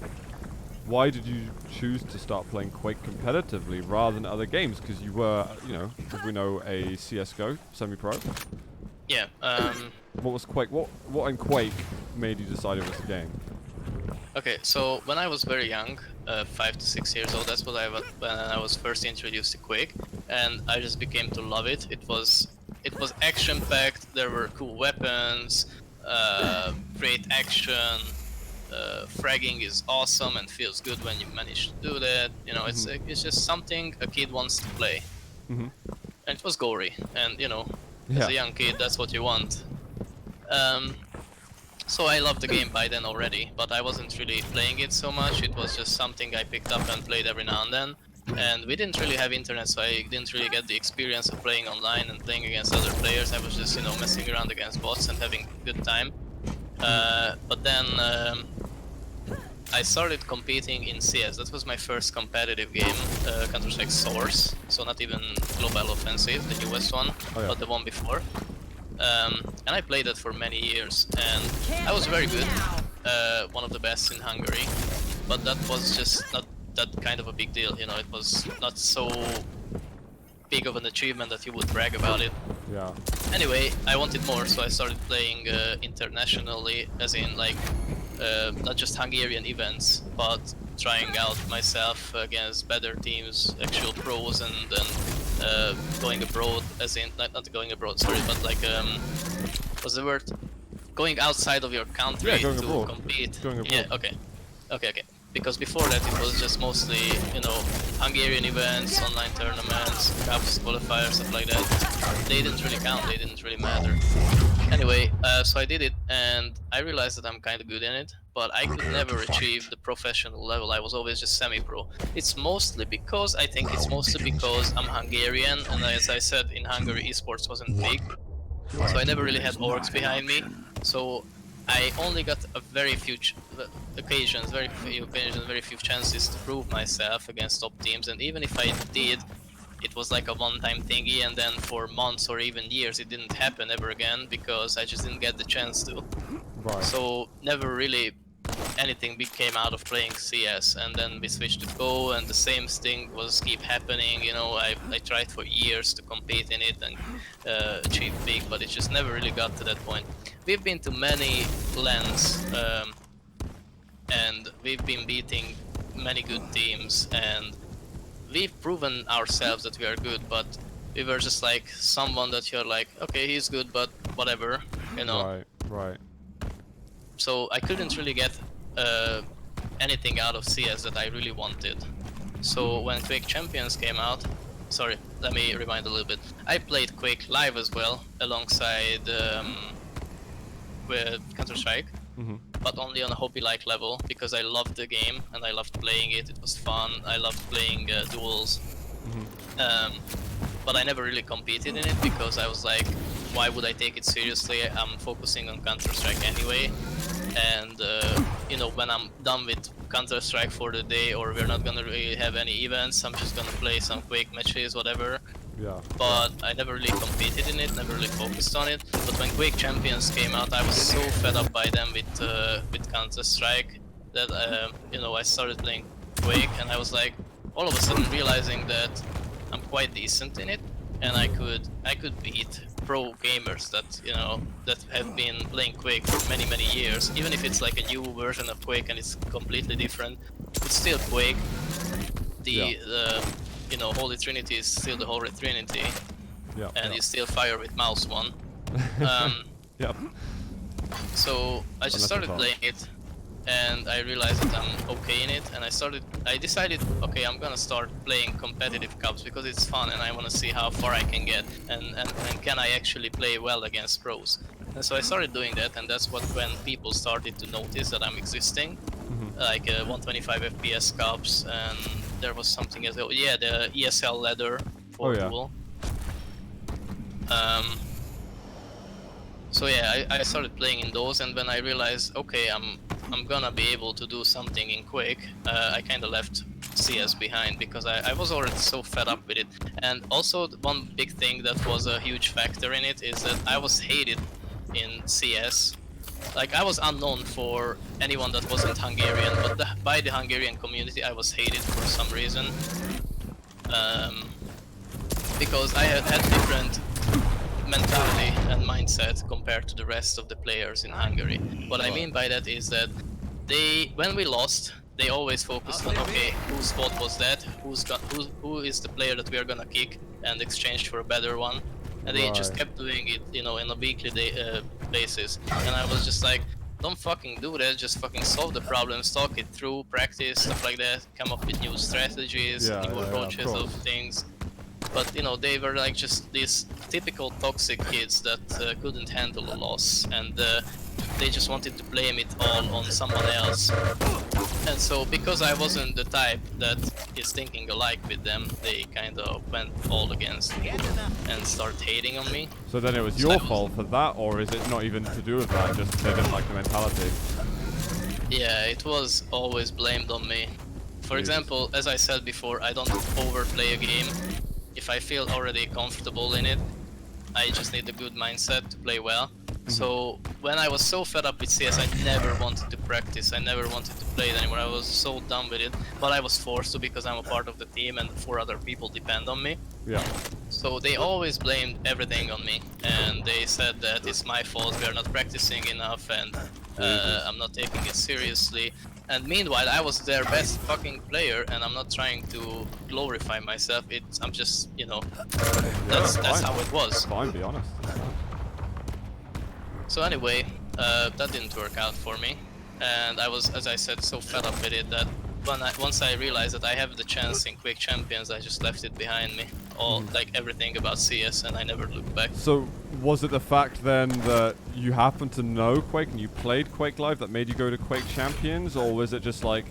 Why did you choose to start playing Quake competitively rather than other games? Because you were, you know, as we know, a CS:GO semi-pro. Yeah. What was Quake? What in Quake made you decide it was a game? Okay, so when I was very young, 5 to 6 years old, that's when I was first introduced to Quake, and I just became to love it. It was action-packed. There were cool weapons, great action. Fragging is awesome and feels good when you manage to do that. You know, it's just something a kid wants to play. And it was gory, and you know, as a young kid, that's what you want. So I loved the game by then already, but I wasn't really playing it so much. It was just something I picked up and played every now and then. And we didn't really have internet, so I didn't really get the experience of playing online and playing against other players. I was just, you know, messing around against bots and having a good time. But then I started competing in CS. That was my first competitive game, Counter-Strike Source. So not even Global Offensive, the newest one, but the one before. And I played that for many years, and I was very good, one of the best in Hungary. But that was just not that kind of a big deal, you know. It was not so big of an achievement that you would brag about it. Yeah. Anyway, I wanted more, so I started playing internationally, as in like not just Hungarian events, but trying out myself against better teams, actual pros, and then going abroad, as in not going abroad, sorry, but like what's the word? Going outside of your country to abroad. compete. Going abroad. Yeah, okay. because before that it was just mostly, you know, Hungarian events, online tournaments, cups, qualifiers, stuff like that. They didn't really count, they didn't really matter. Anyway, so I did it, and I realized that I'm kind of good in it, but I could never achieve the professional level. I was always just semi-pro. It's mostly because, I think it's mostly because I'm Hungarian, and as I said, in Hungary esports wasn't big, so I never really had orgs behind me. So I only got a very few occasions, very few chances to prove myself against top teams, and even if I did, it was like a one-time thingy, and then for months or even years it didn't happen ever again because I just didn't get the chance to. Right. So never really anything came out of playing CS, and then we switched to Go, and the same thing was keep happening. You know, I tried for years to compete in it and achieve big, but it just never really got to that point. We've been to many LANs, and we've been beating many good teams, and we've proven ourselves that we are good, but we were just like someone that you're like, okay, he's good, but whatever, you know. Right, right. So I couldn't really get anything out of CS that I really wanted. So when Quake Champions came out, sorry, let me rewind a little bit. I played Quake live as well, alongside with Counter-Strike, but only on a hobby-like level, because I loved the game and I loved playing it. It was fun. I loved playing duels. But I never really competed in it because I was like, why would I take it seriously? I'm focusing on Counter-Strike anyway. And you know, when I'm done with Counter-Strike for the day, or we're not gonna really have any events, I'm just gonna play some Quake matches, whatever. Yeah. But I never really competed in it, never really focused on it. But when Quake Champions came out, I was so fed up by them with Counter-Strike that you know, I started playing Quake, and I was like, all of a sudden realizing that I'm quite decent in it, and I could beat pro gamers that, you know, that have been playing Quake for many years. Even if it's like a new version of Quake and it's completely different, it's still Quake. The you know, Holy Trinity is still the Holy Trinity, and you still fire with mouse one. Yep. So I just started playing it, and I realized that I'm okay in it, and I decided, okay, I'm gonna start playing competitive cups because it's fun and I want to see how far I can get, and can I actually play well against pros. And so I started doing that, and that's when people started to notice that I'm existing, like 125 FPS cups, and there was something as well, yeah, the ESL ladder for duel. So yeah, I started playing in those, and when I realized, okay, I'm gonna be able to do something in Quake, I kind of left CS behind because I was already so fed up with it. And also one big thing that was a huge factor in it is that I was hated in CS. Like, I was unknown for anyone that wasn't Hungarian, but by the Hungarian community I was hated for some reason. Because I had different mentality and mindset compared to the rest of the players in Hungary. What I mean by that is that when we lost, they always focused on, okay, whose fault was that, who is the player that we are gonna kick and exchange for a better one, and they just kept doing it, you know, on a weekly basis. And I was just like, don't fucking do that, just fucking solve the problems, talk it through, practice, stuff like that, come up with new strategies, new approaches of things. But, you know, they were like just these typical toxic kids that couldn't handle a loss, and they just wanted to blame it all on someone else. And so, because I wasn't the type that is thinking alike with them, they kind of went all against me and started hating on me. So then it was your fault for that, or is it not even to do with that, just they didn't like the mentality? Yeah, it was always blamed on me. For example, as I said before, I don't overplay a game. If I feel already comfortable in it, I just need a good mindset to play well. So when I was so fed up with CS, I never wanted to practice, I never wanted to play it anymore. I was so done with it, but I was forced to because I'm a part of the team and 4 other people depend on me. Yeah. So they always blamed everything on me, and they said that it's my fault, we are not practicing enough, and I'm not taking it seriously. And meanwhile, I was their best fucking player, and I'm not trying to glorify myself. I'm just, you know, that's how it was. Fine, be honest. So anyway, that didn't work out for me. and I was, as I said, so fed up with it that once I realized that I have the chance in Quick Champions, I just left it behind me. All like everything about CS, and I never looked back. So was it the fact then that you happened to know Quake and you played Quake Live that made you go to Quake Champions, or was it just like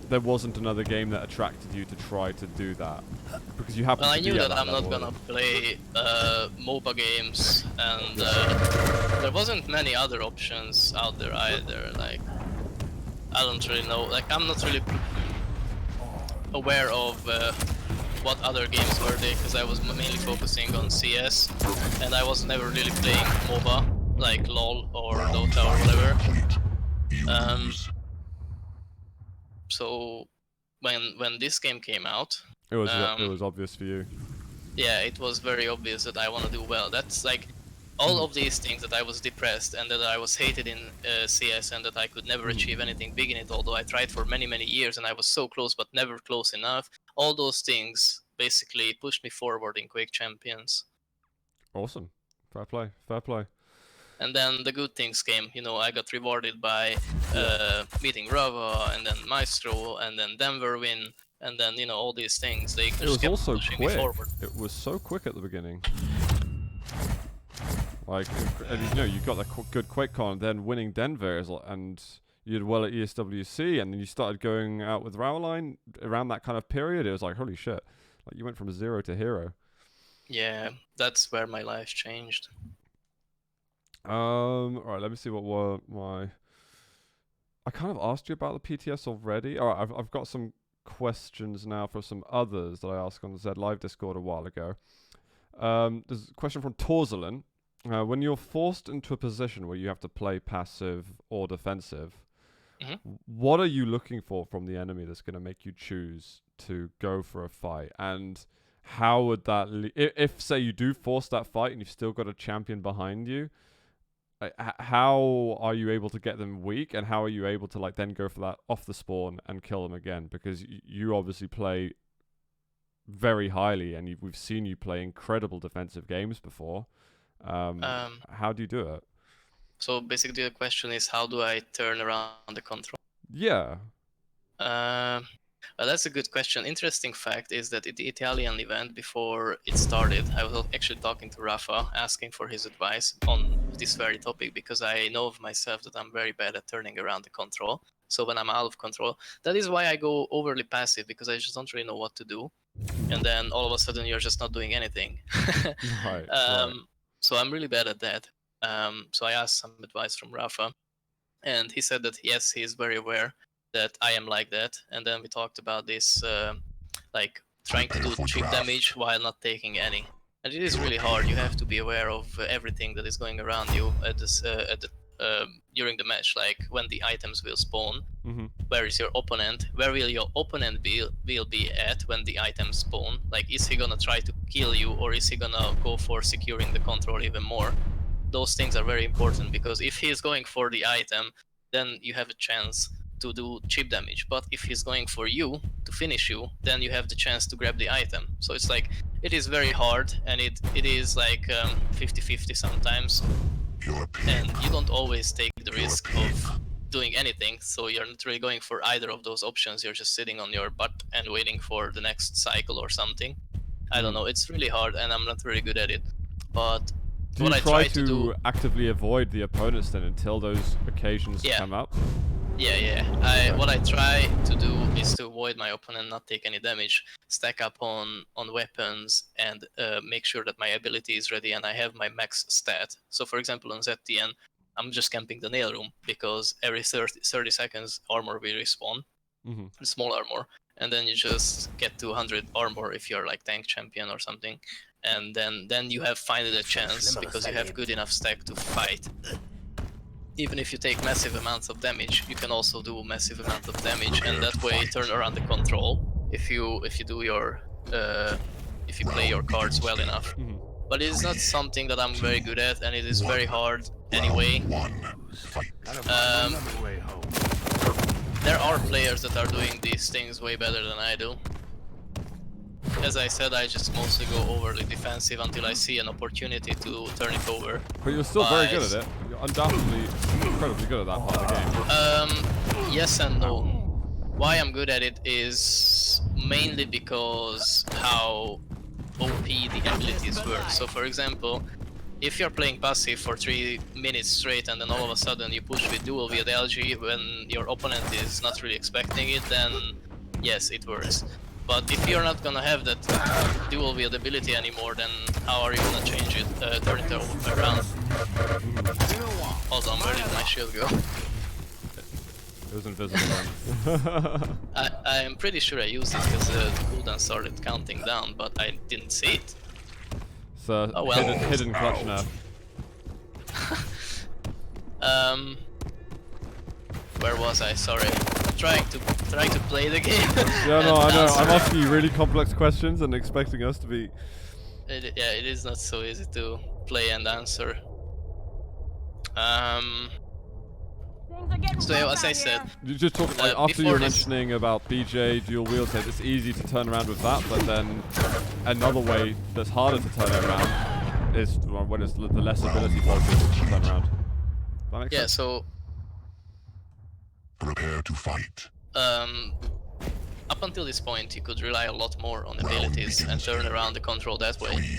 there wasn't another game that attracted you to try to do that? Because you happened Well, to I knew be at that I'm not level. gonna play MOBA games, and there wasn't many other options out there either. Like, I don't really know. Like, I'm not really aware of what other games were there, because I was mainly focusing on CS, and I was never really playing MOBA, like LOL or Dota or whatever. So when this game came out, It was obvious for you. yeah, it was very obvious that I want to do well. That's like all of these things, that I was depressed and that I was hated in CS and that I could never achieve anything big in it, although I tried for many, many years and I was so close but never close enough. All those things basically pushed me forward in Quake Champions. Awesome. Fair play. Fair play. And then the good things came. You know, I got rewarded by meeting Rava, and then Myztro, and then Denver win, and then, you know, all these things. They It just was kept also pushing me quick. forward. It was so quick at the beginning. Like, and, you know, you got that good QuakeCon, then winning Denver, and you did well at ESWC, and then you started going out with Rowline around that kind of period. It was like, holy shit. Like, you went from 0 to hero. Yeah, that's where my life changed. Alright, let me see what were my... I kind of asked you about the PTS already. Alright, I've got some questions now for some others that I asked on the Z Live Discord a while ago. There's a question from Torzalin. When you're forced into a position where you have to play passive or defensive, what are you looking for from the enemy that's going to make you choose to go for a fight? And how would that... if, say, you do force that fight and you've still got a champion behind you, how are you able to get them weak, and how are you able to like then go for that off the spawn and kill them again? Because you obviously play very highly, and we've seen you play incredible defensive games before. How do you do it? So basically the question is, how do I turn around the control? Yeah. Well, that's a good question. Interesting fact is that at the Italian event, before it started, I was actually talking to Rafa, asking for his advice on this very topic, because I know of myself that I'm very bad at turning around the control. So when I'm out of control, that is why I go overly passive, because I just don't really know what to do. And then all of a sudden you're just not doing anything. Right. So I'm really bad at that. So I asked some advice from Rafa, and he said that yes, he is very aware that I am like that. And then we talked about this, like trying to do chip damage while not taking any. And it is really hard. You have to be aware of everything that is going around you at this, during the match. Like when the items will spawn, where is your opponent? Where will your opponent will be at when the items spawn? Like, is he gonna try to kill you, or is he gonna go for securing the control even more? Those things are very important, because if he is going for the item, then you have a chance to do chip damage. But if he's going for you to finish you, then you have the chance to grab the item. So it's like, it is very hard, and it is like 50-50 sometimes. And you don't always take the risk of doing anything, so you're not really going for either of those options. You're just sitting on your butt and waiting for the next cycle or something. I don't know, it's really hard, and I'm not really good at it. But do what you I try try to do, actively avoid the opponents then until those occasions come up? What I try to do is to avoid my opponent, not take any damage, stack up on weapons, and make sure that my ability is ready and I have my max stat. So for example on ZTN, I'm just camping the nail room, because every 30 seconds armor will respawn, small armor, and then you just get to 100 armor if you're like tank champion or something, and then you have finally a chance, because you have good enough stack to fight. Even if you take massive amounts of damage, you can also do massive amount of damage, and that way turn around the control if you do your if you play your cards well enough. But it is not something that I'm very good at, and it is very hard anyway. There are players that are doing these things way better than I do. As I said, I just mostly go overly defensive until I see an opportunity to turn it over. But you're still very good at it. You're undoubtedly incredibly good at that part of the game. Yes and no. Why I'm good at it is mainly because how OP the abilities work. So for example, if you're playing passive for 3 minutes straight and then all of a sudden you push with dual via the LG when your opponent is not really expecting it, then yes, it works. But if you're not gonna have that dual wield ability anymore, then how are you gonna change it, turn it around? Hold on, where did my shield go? It was invisible then. I am pretty sure I used it because the cooldown started counting down, but I didn't see it. So Oh well. hidden clutch nerf. Where was I? Sorry. Trying to play the game. Yeah, no, I know. I'm answer. asking you really complex questions and expecting us to be. Yeah, it is not so easy to play and answer. Things are getting So rough as I out said, here. You just talk like after you before were this- mentioning about BJ dual wield tape, it's easy to turn around with that, but then another way that's harder to turn it around is when it's the less ability focused to turn around. That makes yeah. sense? So Prepare to fight. up until this point, you could rely a lot more on abilities and turn around the control that way.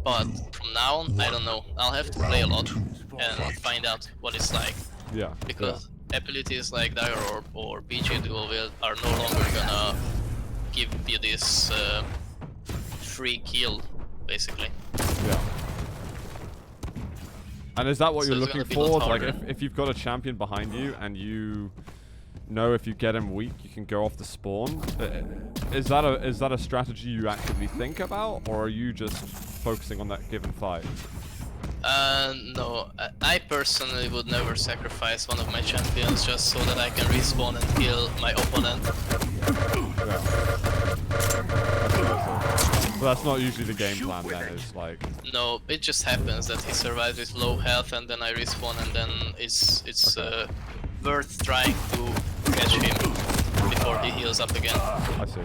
But from now on, I don't know. I'll have to play a lot and find out what it's like. Yeah. Because abilities like Dagger Orb or BJ Dual Wield are no longer gonna give you this free kill, basically. Yeah. And is that what So you're it's looking gonna be a lot for? Like, harder. if you've got a champion behind you and you know if you get him weak, you can go off the spawn. Is that a strategy you actively think about, or are you just focusing on that given fight? No, I personally would never sacrifice one of my champions just so that I can respawn and kill my opponent. Yeah. But that's not usually the game plan then, is like... No, it just happens that he survives with low health and then I respawn and then it's Okay. worth trying to catch him before he heals up again. I see.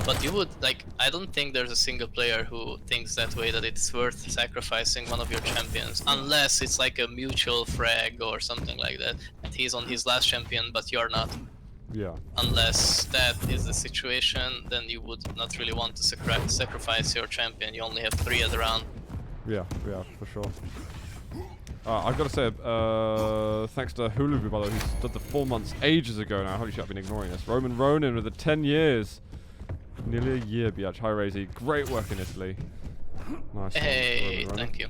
But you would, like, I don't think there's a single player who thinks that way, that it's worth sacrificing one of your champions. Unless it's like a mutual frag or something like that. And he's on his last champion, but you're not. Yeah. Unless that is the situation, then you would not really want to sacrifice your champion. You only have 3 at the round. Yeah, for sure. I've got to say, thanks to Hulu, by the way, who did the 4 months ages ago now. Holy shit, I've been ignoring this. Roman Ronin with the 10 years. Nearly a year, biatch. Hi, Raisy. Great work in Italy. Nice. Hey, one, Roman thank you.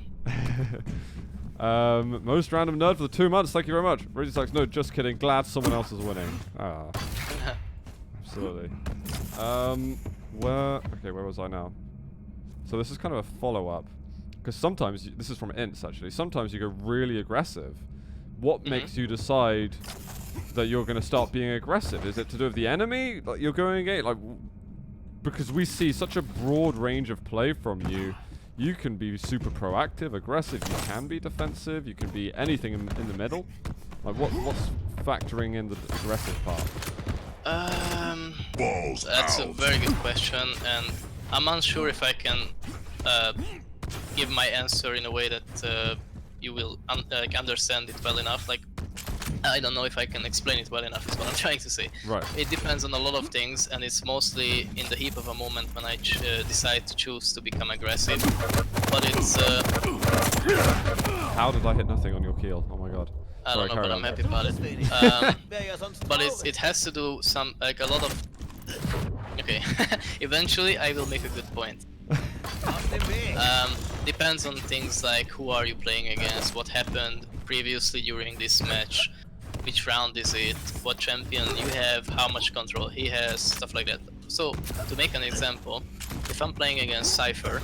Ronin. Most random nerd for the 2 months. Thank you very much. Raisy sucks. No, just kidding. Glad someone else is winning. Absolutely. Where was I now? So this is kind of a follow-up. Because sometimes, this is from Ints actually, sometimes you go really aggressive. What makes you decide that you're going to start being aggressive? Is it to do with the enemy like you're going against? Like, because we see such a broad range of play from you. You can be super proactive, aggressive, you can be defensive, you can be anything in the middle. Like, what's factoring in the aggressive part? Balls That's a out. very good question, and I'm unsure if I can give my answer in a way that you will understand it well enough. Like, I don't know if I can explain it well enough, is what I'm trying to say. Right. It depends on a lot of things, and it's mostly in the heap of a moment when I decide to choose to become aggressive. But it's... How did I hit nothing on your keel? Oh my god. I Sorry, don't know, carry but on. I'm happy about it. But it has to do like a lot of... Okay, eventually I will make a good point. Depends on things like who are you playing against, what happened previously during this match, which round is it, what champion you have, how much control he has, stuff like that. So, to make an example, if I'm playing against Cypher,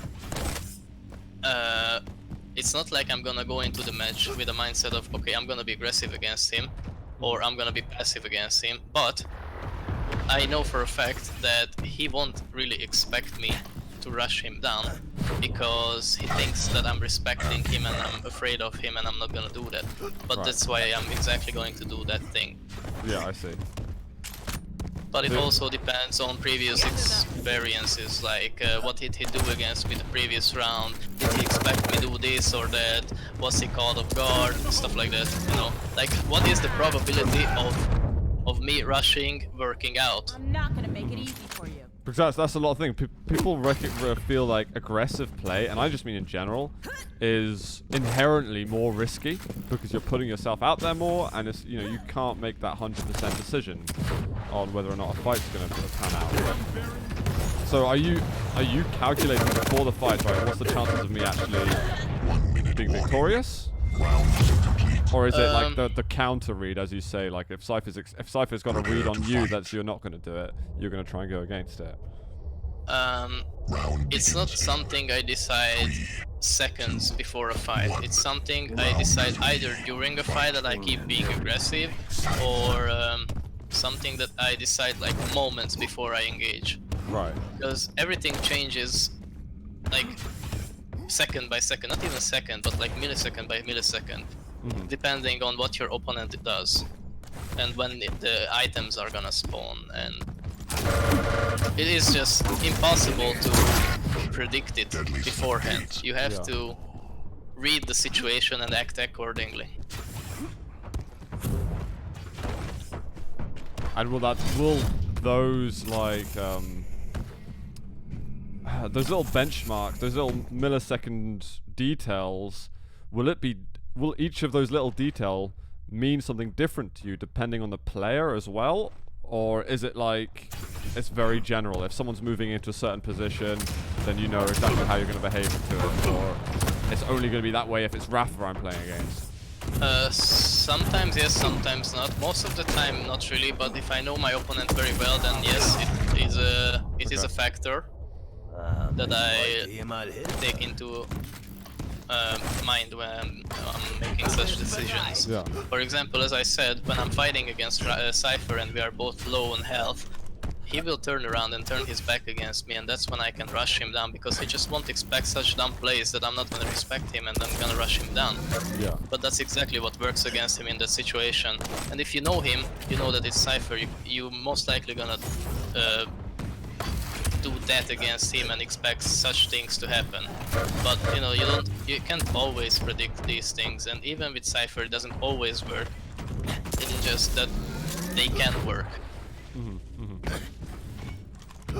it's not like I'm gonna go into the match with a mindset of, okay, I'm gonna be aggressive against him, or I'm gonna be passive against him, but I know for a fact that he won't really expect me to rush him down, because he thinks that I'm respecting him and I'm afraid of him and I'm not gonna do that. But Right. that's why I'm exactly going to do that thing. Yeah, I see. But it also depends on previous experiences, like what did he do against me the previous round? Did he expect me to do this or that? Was he caught off guard? Stuff like that, you know. Like, what is the probability of me rushing working out? I'm not gonna make it easy for you. Because that's a lot of things. People feel like aggressive play, and I just mean in general, is inherently more risky because you're putting yourself out there more, and it's, you know, you can't make that 100% decision on whether or not a fight's going to pan out. So are you calculating before the fight, right? What's the chances of me actually being victorious? Or is it like the counter read, as you say, like if Cypher's got a read on you that you're not going to do it, you're going to try and go against it? It's not something I decide seconds before a fight. It's something I decide either during a fight that I keep being aggressive, or something that I decide like moments before I engage. Right. Because everything changes like second by second, not even second, but like millisecond by millisecond. Depending on what your opponent does and when the items are gonna spawn, and it is just impossible to predict it beforehand. You have to read the situation and act accordingly. And will those like those little benchmarks, those little millisecond details, will each of those little detail mean something different to you depending on the player as well? Or is it like it's very general? If someone's moving into a certain position, then you know exactly how you're going to behave to it, or it's only going to be that way if it's Rafa I'm playing against? Sometimes yes, sometimes not. Most of the time not really, but if I know my opponent very well, then yes, it is a factor that I take into mind when I'm making such decisions. Yeah. For example, as I said, when I'm fighting against Cypher and we are both low on health, he will turn around and turn his back against me, and that's when I can rush him down, because he just won't expect such dumb plays that I'm not gonna respect him and I'm gonna rush him down. Yeah. But that's exactly what works against him in that situation. And if you know him, you know that it's Cypher, you most likely gonna do that against him and expect such things to happen. But you know, you can't always predict these things, and even with Cypher it doesn't always work. It's just that they can work.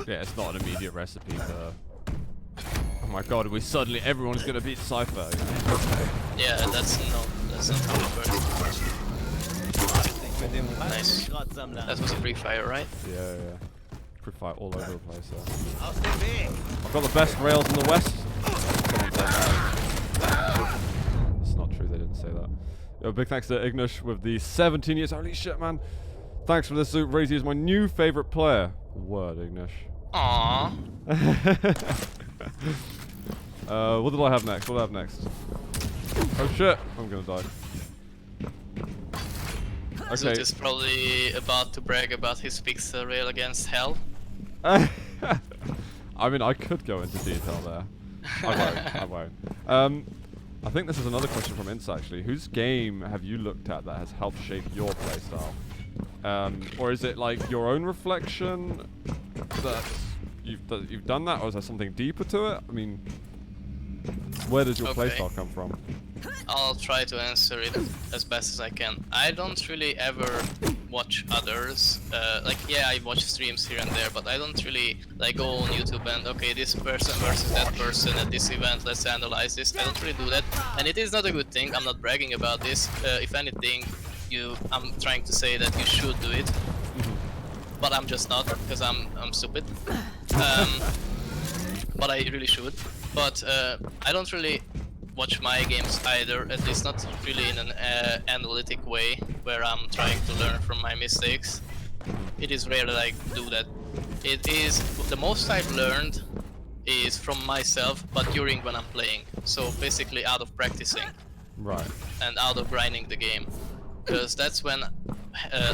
Yeah, it's not an immediate recipe for, oh my god, everyone's gonna beat Cypher. Yeah, that's not how it works. Nice. That was a free fire, right? Yeah. Free fire all over the place. I've got the best rails in the West. Someone said that. It's not true, they didn't say that. Yo, big thanks to Ignish with the 17 years. Holy shit, man. Thanks for this loot. Raisy is my new favorite player. Word, Ignish. Aww. What did I have next? Oh shit, I'm gonna die. Okay. Zoot is probably about to brag about his pixel rail against Hell. I mean, I could go into detail there. I won't. I think this is another question from Ince actually. Whose game have you looked at that has helped shape your playstyle? Or is it like your own reflection that you've done that, or is there something deeper to it? I mean, where does your playstyle come from? I'll try to answer it as best as I can. I don't really ever watch others. Like, yeah, I watch streams here and there, but I don't really like go on YouTube and okay, this person versus that person at this event, let's analyze this. I don't really do that, and it is not a good thing. I'm not bragging about this. If anything, I'm trying to say that you should do it, but I'm just not, because I'm stupid. But I really should. But I don't really watch my games either, at least not really in an analytic way, where I'm trying to learn from my mistakes. It is rare that I do that. It is, the most I've learned is from myself, but during when I'm playing. So basically out of practicing. Right. And out of grinding the game. Because that's when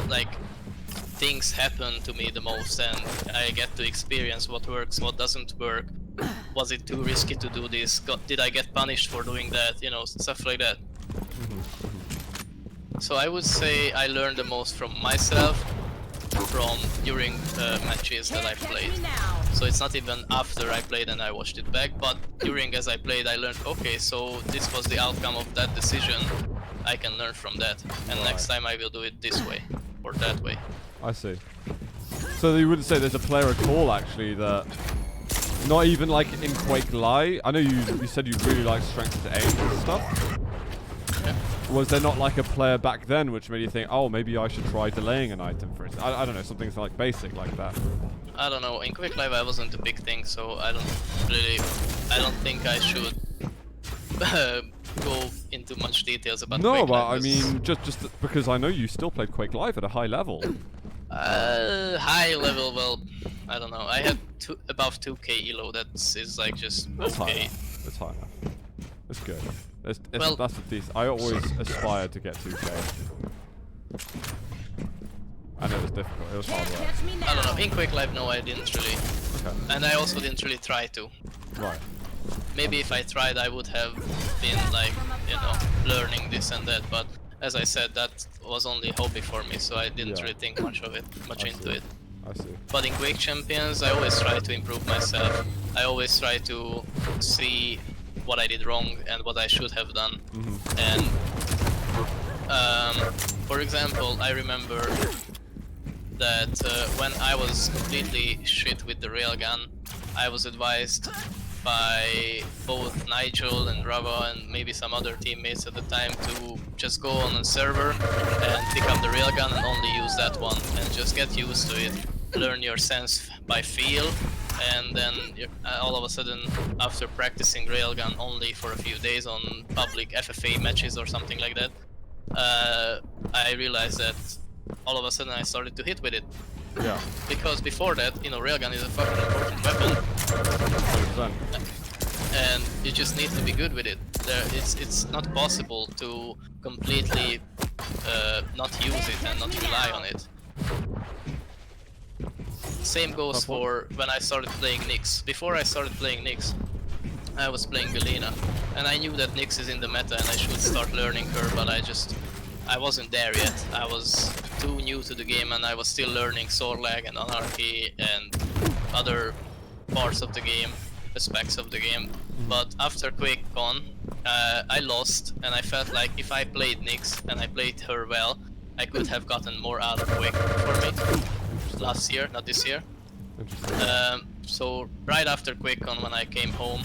like things happen to me the most, and I get to experience what works, what doesn't work. Was it too risky to do this? Did I get punished for doing that? You know, stuff like that. So I would say I learned the most from myself, from during matches that I played. So it's not even after I played and I watched it back, but during as I played I learned, okay, so this was the outcome of that decision. I can learn from that, and next time I will do it this way or that way. I see. So you wouldn't say there's a player at all actually that, not even like in Quake Lie. I know you said you really like strength to aim and stuff. Yeah. Was there not like a player back then which made you think, oh, maybe I should try delaying an item for instance? I don't know, something like basic like that. I don't know. In Quick Live I wasn't a big thing, so I don't think I should go into much details about No, Quake but Live. I mean, just because I know you still played Quake Live at a high level. High level, well, I don't know. I had above 2k elo. That is like just That's high okay. enough. That's high enough. That's good. Well- That's a decent. I always aspired to get 2k. I know it was difficult. It was hard work. Catch me I don't know. now. In Quick Live, no, I didn't really, Okay. and I also didn't really try to. Right. Maybe if I tried, I would have been like, you know, learning this and that. But as I said, that was only a hobby for me, so I didn't Yeah. really think much of it, much I into see. it. I see. But in Quake Champions, I always try to improve myself. I always try to see what I did wrong and what I should have done. And for example, I remember that when I was completely shit with the railgun, I was advised by both Nigel and Rava and maybe some other teammates at the time to just go on a server and pick up the railgun and only use that one and just get used to it, learn your sense by feel, and then all of a sudden after practicing railgun only for a few days on public FFA matches or something like that, I realized that all of a sudden I started to hit with it. Yeah. Because before that, you know, railgun is a fucking important weapon, 100%. and you just need to be good with it. It's not possible to completely not use it and not rely on it. Same goes for when I started playing Nyx. Before I started playing Nyx, I was playing Galena, and I knew that Nyx is in the meta and I should start learning her, but I wasn't there yet. I was too new to the game and I was still learning Sorlag and Anarchy and other parts of the game, aspects of the game. But after QuakeCon, I lost, and I felt like if I played Nyx and I played her well, I could have gotten more out of Quake for me last year, not this year. Interesting. So right after QuakeCon, when I came home,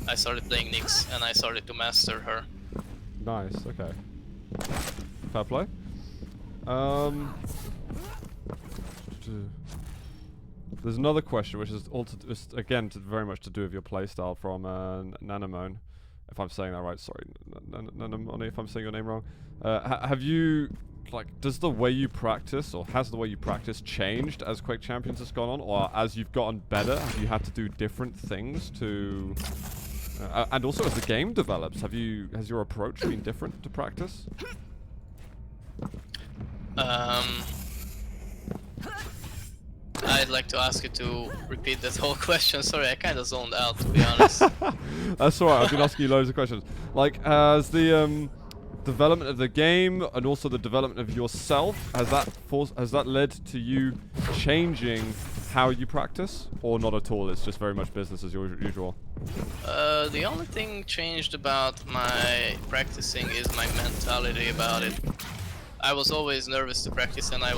I started playing Nyx and I started to master her. Nice. Okay. Fair play. There's another question, which is again very much to do with your playstyle from Nanamone, if I'm saying that right. Sorry, Nanamone, if I'm saying your name wrong. Have you, like, does the way you practice, or has the way you practice changed as Quake Champions has gone on, or as you've gotten better, have you had to do different things to? And also, as the game develops, has your approach been different to practice? I'd like to ask you to repeat that whole question. Sorry, I kind of zoned out, to be honest. That's alright, I've been asking you loads of questions. Like, has the development of the game and also the development of yourself, has that led to you changing how you practice, or not at all? It's just very much business as usual. The only thing changed about my practicing is my mentality about it. I was always nervous to practice, and I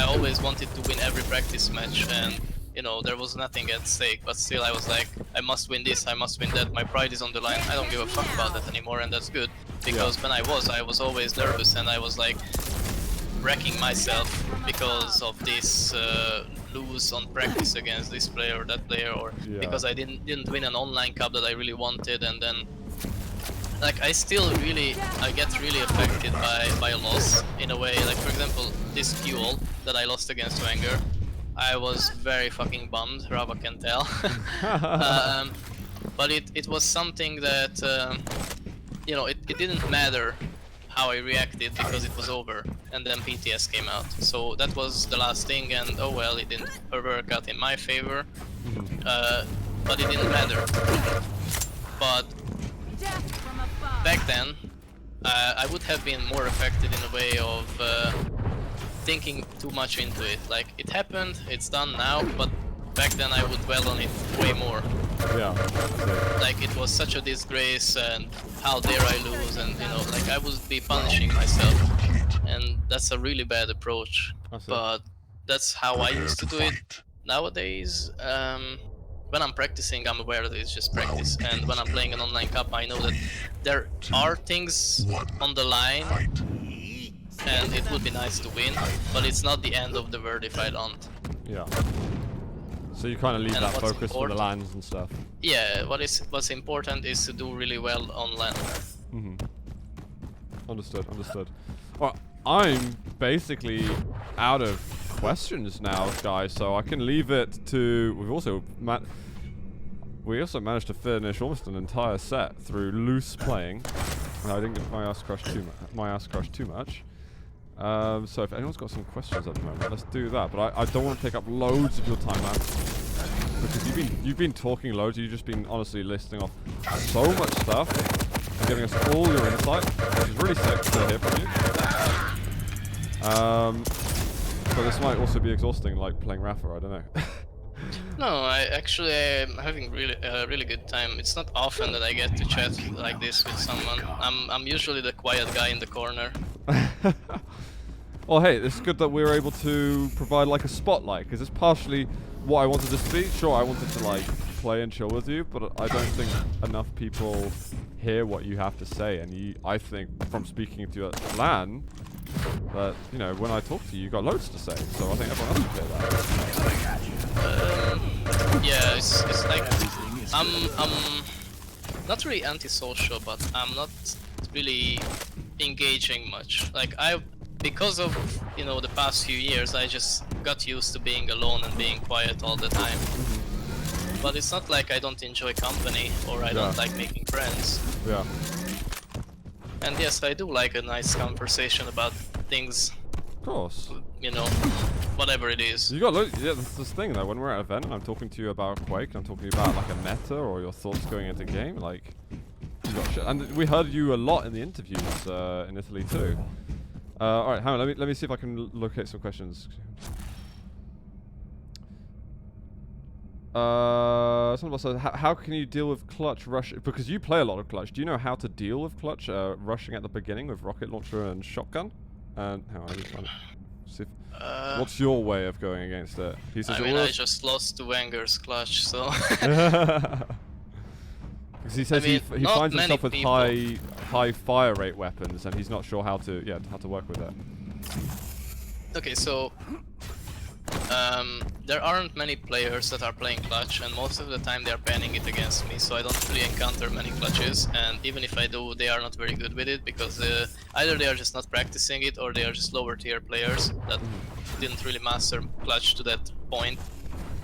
always wanted to win every practice match, and you know, there was nothing at stake, but still I was like, I must win this, I must win that, my pride is on the line. I don't give a fuck about that anymore, and that's good, because when I was always nervous, and I was like wrecking myself because of this lose on practice against this player or that player, or because I didn't win an online cup that I really wanted, and then like I get really affected by a loss in a way. Like, for example, this duel that I lost against Wenger, I was very fucking bummed, Rava can tell. But it was something that you know, it didn't matter how I reacted because it was over, and then PTS came out. So that was the last thing, and oh well, it didn't work out in my favor, but it didn't matter. But back then, I would have been more affected in a way of thinking too much into it. Like, it happened, it's done now, but back then I would dwell on it way more. Yeah. Like, it was such a disgrace, and how dare I lose, and you know, like, I would be punishing myself, and that's a really bad approach. But that's how I used to do it. Nowadays, when I'm practicing, I'm aware that it's just practice, and when I'm playing an online cup, I know that there are things on the line, and it would be nice to win, but it's not the end of the world if I don't. Yeah. So you kind of leave And that what's focus for the important- lands and stuff. Yeah, what's important is to do really well on land. Understood, understood. Well, I'm basically out of questions now, guys, so I can leave it to... We also managed to finish almost an entire set through loose playing. I didn't get my ass crushed too much. So if anyone's got some questions at the moment, let's do that. But I don't want to take up loads of your time, man, because you've been talking loads. You've just been honestly listing off so much stuff and giving us all your insight, which is really sick to hear from you. But this might also be exhausting, like playing Rafa. I don't know. No, I'm having really good time. It's not often that I get to chat like this with someone. I'm usually the quiet guy in the corner. Well, hey, it's good that we were able to provide like a spotlight, because it's partially what I wanted to see. Sure, I wanted to like play and chill with you, but I don't think enough people hear what you have to say. And I think from speaking to you at LAN, that, you know, when I talk to you, you got loads to say. So I think everyone else should hear that. Yeah, it's like I'm not really antisocial, but I'm not really engaging much. Like, because of, you know, the past few years, I just got used to being alone and being quiet all the time. But it's not like I don't enjoy company or I don't like making friends. Yeah. And yes, I do like a nice conversation about things, Of course. you know, whatever it is. You got loads. Yeah, that's this thing though. When we're at an event and I'm talking to you about Quake, and I'm talking about like a meta or your thoughts going into game, like, you got shit. And we heard you a lot in the interviews in Italy too. All right, hang on. Let me see if I can locate some questions. Someone says, how can you deal with clutch rush? Because you play a lot of clutch. Do you know how to deal with clutch rushing at the beginning with rocket launcher and shotgun? And hang on, let me find it. See if, what's your way of going against it? He says, I mean, I just lost to Wenger's clutch, so. Because he says he not finds many himself with people. high fire rate weapons, and he's not sure how to work with it. Okay, so there aren't many players that are playing clutch, and most of the time they are banning it against me, so I don't really encounter many clutches, and even if I do, they are not very good with it, because either they are just not practicing it, or they are just lower tier players that didn't really master clutch to that point,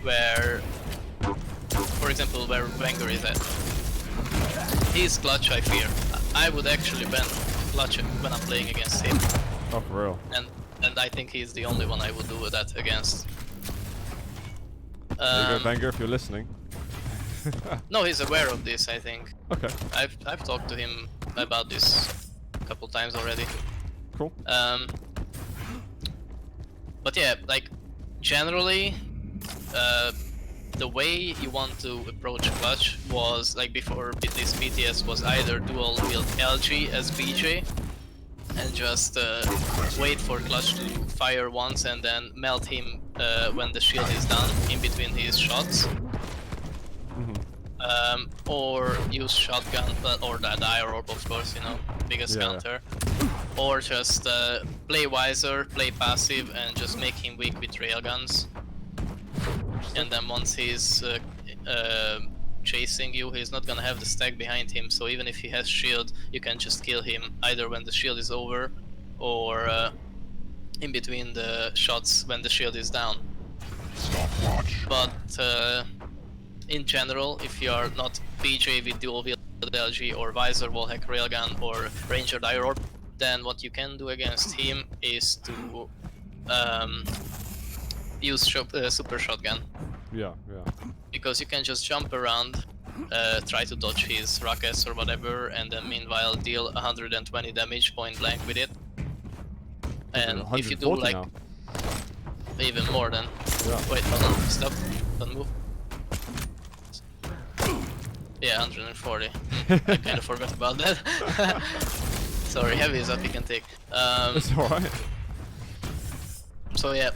where, for example, where Wenger is at. He's clutch, I fear. I would actually ban clutch when I'm playing against him. Oh, for real. And I think he's the only one I would do that against. There you go, Wenger, if you're listening. No, he's aware of this, I think. Okay. I've talked to him about this a couple times already. Cool. But yeah, like, generally, the way you want to approach clutch was, like, before this BTS, was either dual wield LG as BJ and just wait for clutch to fire once and then melt him when the shield is done in between his shots. Or use shotgun, or the dire orb, of course, you know, biggest counter. Or just play wiser, play passive, and just make him weak with railguns. And then once he's chasing you, he's not gonna have the stack behind him, so even if he has shield, you can just kill him either when the shield is over, or in between the shots when the shield is down. But in general, if you are not BJ with dual wield LG or visor wallhack railgun or ranger dire orb, then what you can do against him is to use super shotgun. Yeah. Because you can just jump around, try to dodge his rockets or whatever, and then meanwhile deal 120 damage point blank with it. And if you do like, now. even more then. Yeah. Wait, hold on, stop, don't move. Yeah, 140. I kind of forgot about that. Sorry, heavy is up you can take. It's alright. So yeah,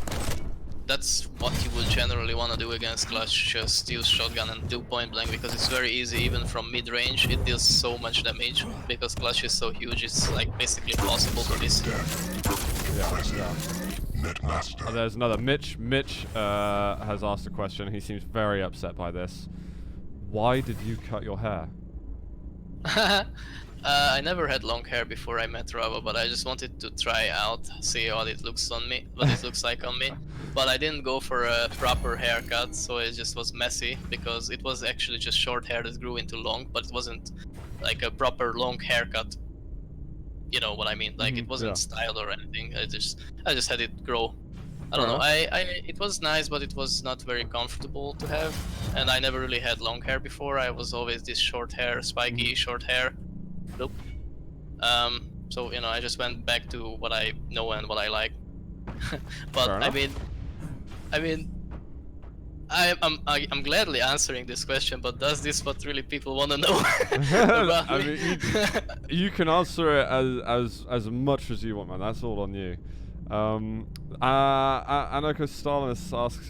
that's what you would generally want to do against Clutch. Just use shotgun and do point blank because it's very easy. Even from mid range, it deals so much damage because Clutch is so huge. It's like basically impossible to miss. Netmaster. There's another Mitch. Mitch has asked a question. He seems very upset by this. Why did you cut your hair? I never had long hair before I met Rava, but I just wanted to try out, see what it looks on me, what it looks like on me. But I didn't go for a proper haircut, so it just was messy because it was actually just short hair that grew into long, but it wasn't like a proper long haircut. You know what I mean? Like it wasn't styled or anything. I just had it grow. I don't know. It was nice, but it was not very comfortable to have. And I never really had long hair before. I was always this short hair, spiky short hair. Nope. So you know, I just went back to what I know and what I like. But I'm gladly answering this question. But does this what really people want to know? About I me? mean, you can answer it as much as you want, man. That's all on you. Anarcho Stalinus asks,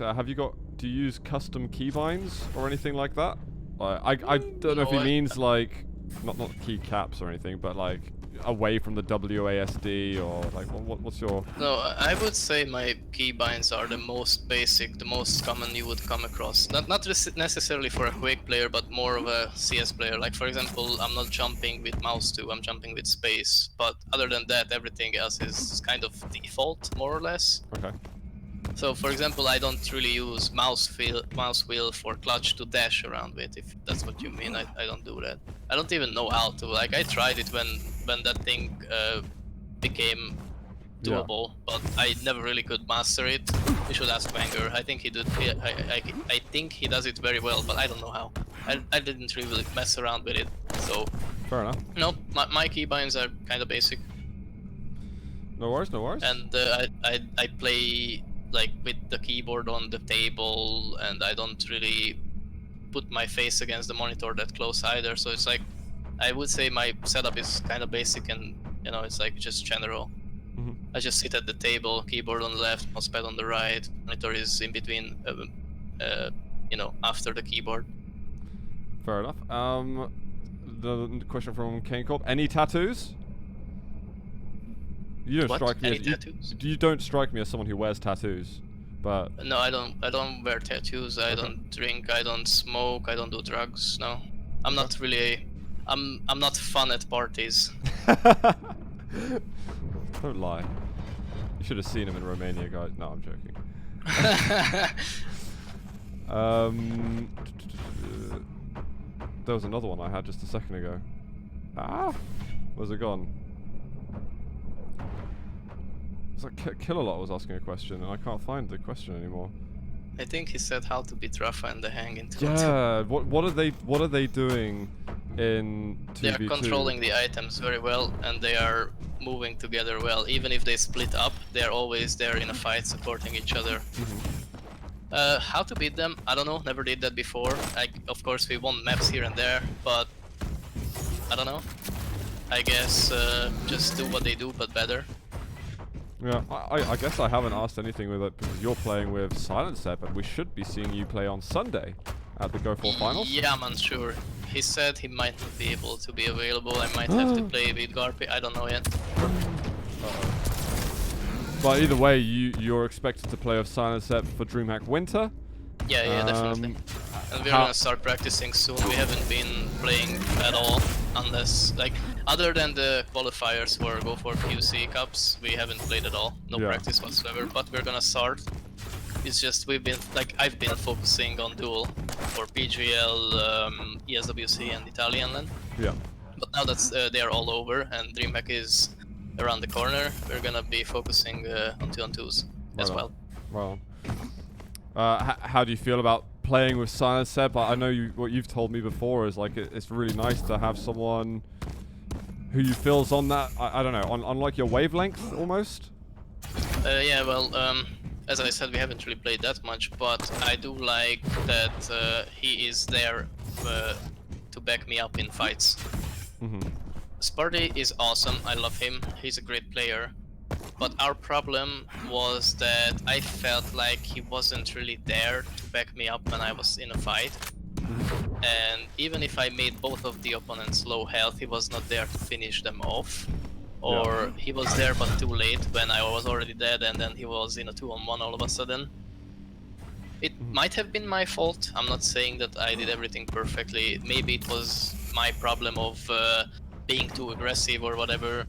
do you use custom keybinds or anything like that? Like, I don't know if he means like not key caps or anything, but like away from the WASD or like what's your? No, I would say my keybinds are the most basic, the most common you would come across. Not necessarily for a Quake player, but more of a CS player. Like for example, I'm not jumping with mouse 2, I'm jumping with space. But other than that, everything else is kind of default, more or less. Okay. So for example, I don't really use mouse wheel for clutch to dash around with, if that's what you mean. I don't do that. I don't even know how to. Like I tried it when that thing became doable, but I never really could master it. You should ask Wenger. I think he did. I think he does it very well, but I don't know how. I didn't really mess around with it. So fair enough. no, my keybinds are kind of basic. No worries, no worries. And I play like with the keyboard on the table, and I don't really put my face against the monitor that close either. So it's like, I would say my setup is kind of basic, and you know, it's like just general. I just sit at the table, keyboard on the left, mousepad on the right, monitor is in between, you know, after the keyboard. Fair enough. The question from Kane Corp: any tattoos? You don't strike me. You don't strike me as someone who wears tattoos, but no, I don't wear tattoos. I don't drink. I don't smoke. I don't do drugs. No, I'm not really. I'm not fun at parties. Don't lie. You should have seen him in Romania, guys. No, I'm joking. There was another one I had just a second ago. Where's it gone? It's like Killalot was asking a question, and I can't find the question anymore. I think he said how to beat Rafa and the hang into Yeah. What are they doing in 2v2? They are controlling the items very well, and they are moving together well. Even if they split up, they are always there in a fight, supporting each other. How to beat them? I don't know. Never did that before. Of course, we won maps here and there, but I don't know. I guess just do what they do, but better. Yeah, I guess I haven't asked anything with it because you're playing with Silent Step, and we should be seeing you play on Sunday at the Go4 finals. Yeah, I'm unsure. He said he might not be able to be available. I might have to play with Garpy. I don't know yet. But either way, you're expected to play with Silent Step for DreamHack Winter. Yeah, definitely. And we're gonna start practicing soon. We haven't been playing at all, unless, like, other than the qualifiers for Go4 QC Cups, we haven't played at all. No practice whatsoever, but we're gonna start. It's just I've been focusing on duel for PGL, ESWC and Italian land. Yeah. But now that they are all over and DreamHack is around the corner, we're gonna be focusing on 2-on-2s as well. Well, how do you feel about playing with Silent Step? I know what you've told me before is like it's really nice to have someone who you feel's on that, I don't know, on like your wavelength almost. Yeah, well, as I said, we haven't really played that much, but I do like that he is there to back me up in fights. Sparty is awesome, I love him, he's a great player. But our problem was that I felt like he wasn't really there to back me up when I was in a fight. And even if I made both of the opponents low health, he was not there to finish them off. Or he was there but too late when I was already dead, and then he was in a 2-on-1 all of a sudden. It might have been my fault. I'm not saying that I did everything perfectly. Maybe it was my problem of being too aggressive or whatever.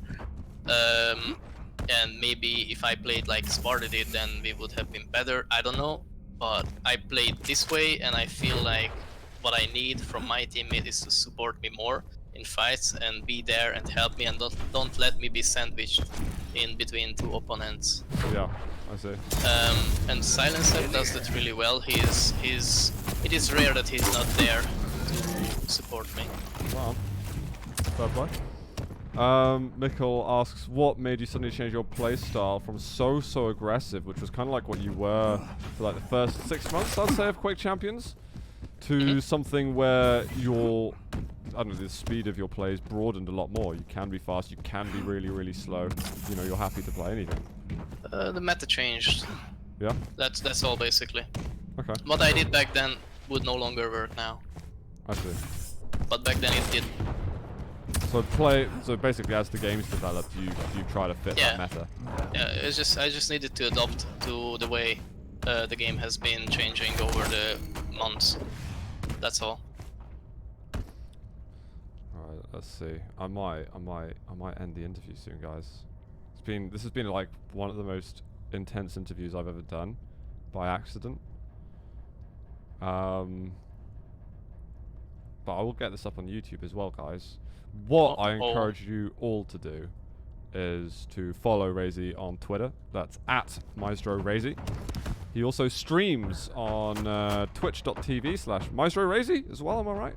And maybe if I played like Sparta did, then we would have been better. I don't know. But I played this way, and I feel like what I need from my teammate is to support me more in fights and be there and help me, and don't let me be sandwiched in between two opponents. Yeah, I see. And Silencer does that really well. It is rare that he's not there to support me. Wow. Fair play. Mikkel asks, what made you suddenly change your playstyle from so aggressive, which was kind of like what you were for like the first 6 months, I'd say, of Quake Champions, to something where your, I don't know, the speed of your plays broadened a lot more. You can be fast, you can be really slow. You know, you're happy to play anything. The meta changed. Yeah? That's all basically. Okay. What I did back then would no longer work now. I see. But back then it did. So basically, as the game's developed, you try to fit that meta. Yeah, I just needed to adapt to the way the game has been changing over the months. That's all. Alright, let's see. I might end the interview soon, guys. This has been like one of the most intense interviews I've ever done by accident. But I will get this up on YouTube as well, guys. What I encourage you all to do is to follow Raisy on Twitter. That's at Myztro Raisy. He also streams on twitch.tv/Myztro Raisy as well, am I right?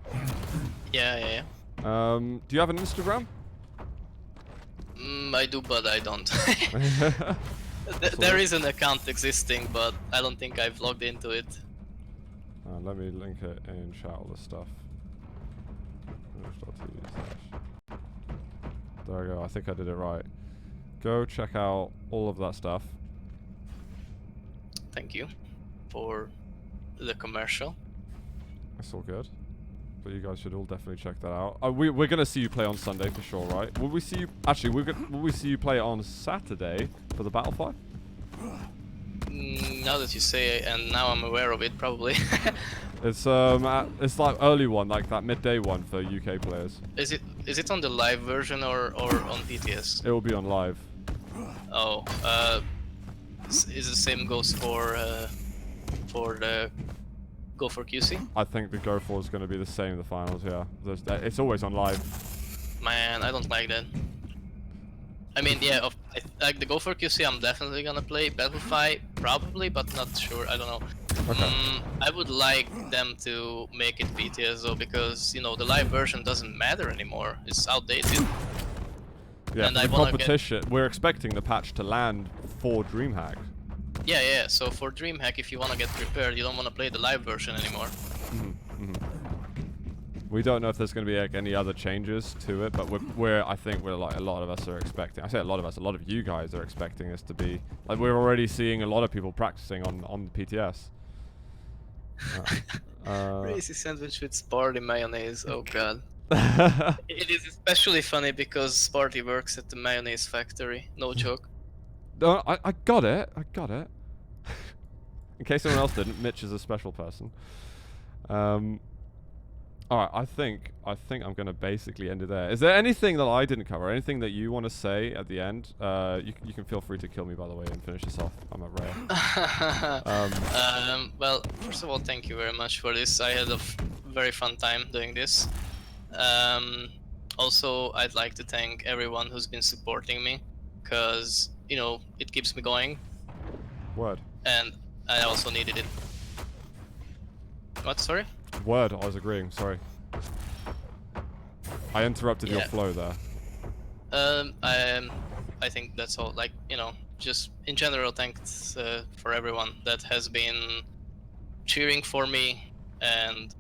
Yeah. Do you have an Instagram? I do, but I don't. There is an account existing, but I don't think I've logged into it. Let me link it in chat, all this stuff. There we go, I think I did it right. Go check out all of that stuff. Thank you for the commercial. That's all good. But you guys should all definitely check that out. We're gonna see you play on Sunday for sure, right? Will we see you? Actually, will we see you play on Saturday for the Battle 5? Now that you say it, and now I'm aware of it, probably. It's like early one, like that midday one for UK players. Is it on the live version or on PTS? It will be on live. Oh, is the same goes for the Go for QC? I think the Go for is going to be the same in the finals. Yeah, it's always on live. Man, I don't like that. I mean, yeah, like the Go for QC, I'm definitely gonna play. Battlefy, probably, but not sure. I don't know. Okay. I would like them to make it PTS though, because you know the live version doesn't matter anymore. It's outdated. Yeah, and for the competition, we're expecting the patch to land for DreamHack. Yeah. So for DreamHack, if you want to get prepared, you don't want to play the live version anymore. We don't know if there's going to be like any other changes to it, but I think we're like a lot of us are expecting. I say a lot of us, a lot of you guys are expecting us to be like we're already seeing a lot of people practicing on the PTS. Raisy sandwich with Sparty mayonnaise. Oh god. It is especially funny because Sparty works at the mayonnaise factory. No joke. No, I got it. In case someone else didn't, Mitch is a special person. Alright, I think I'm gonna basically end it there. Is there anything that I didn't cover? Anything that you want to say at the end? You can feel free to kill me, by the way, and finish this off. I'm at rare. Well, first of all, thank you very much for this. I had a very fun time doing this. Also, I'd like to thank everyone who's been supporting me, because, you know, it keeps me going. Word. And I also needed it. What, sorry? Word, I was agreeing, sorry. I interrupted your flow there. I think that's all. Like, you know, just in general, thanks for everyone that has been cheering for me and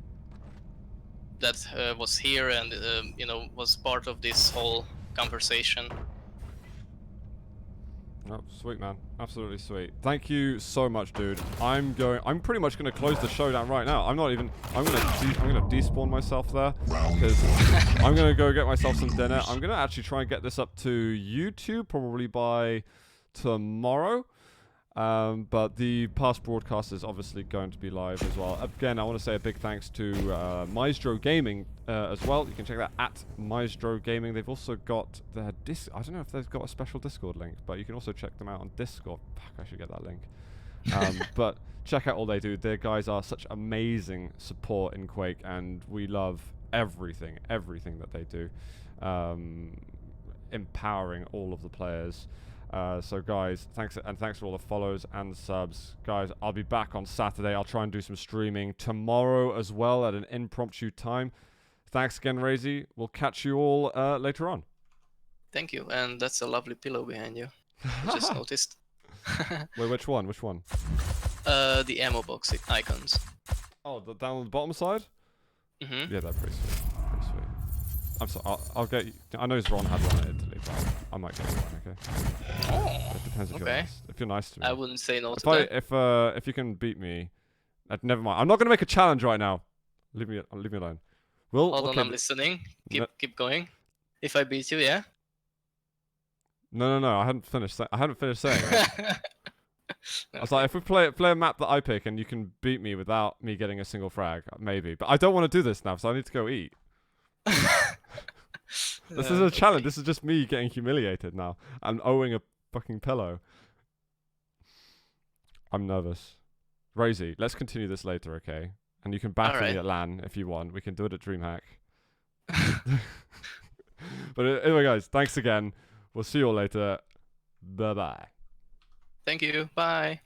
that was here and you know, was part of this whole conversation. Oh, sweet, man. Absolutely sweet. Thank you so much, dude. I'm pretty much gonna close the show down right now. I'm gonna despawn myself there because I'm gonna go get myself some dinner. I'm gonna actually try and get this up to YouTube probably by tomorrow. But the past broadcast is obviously going to be live as well. Again, I want to say a big thanks to Myztro Gaming as well. You can check that at Myztro Gaming. They've also got their I don't know if they've got a special Discord link, but you can also check them out on Discord. Fuck, I should get that link. But check out all they do. Their guys are such amazing support in Quake, and we love everything that they do. Empowering all of the players. So guys, thanks for all the follows and subs. Guys, I'll be back on Saturday. I'll try and do some streaming tomorrow as well at an impromptu time. Thanks again, Raisy. We'll catch you all later on. Thank you, and that's a lovely pillow behind you. I just noticed. Wait, which one? The ammo box icons. Oh, down on the bottom side? Mm-hmm. Yeah, they're pretty sweet. I'm sorry, I'll get you. I know Ron had one in Italy, but I might get you one, okay? Oh, It depends if you're nice to me. I wouldn't say no to that. If you can beat me, never mind. I'm not gonna make a challenge right now. Leave me alone. Hold on, I'm listening. Keep going. If I beat you, yeah. No. I hadn't finished saying it. I was like, if we play a map that I pick and you can beat me without me getting a single frag, maybe. But I don't want to do this now, so I need to go eat. This is a challenge. This is just me getting humiliated now. I'm owing a fucking pillow. I'm nervous. Raisy, let's continue this later, okay? And you can battle me at LAN if you want. We can do it at DreamHack. But anyway, guys, thanks again. We'll see you all later. Bye-bye. Thank you. Bye.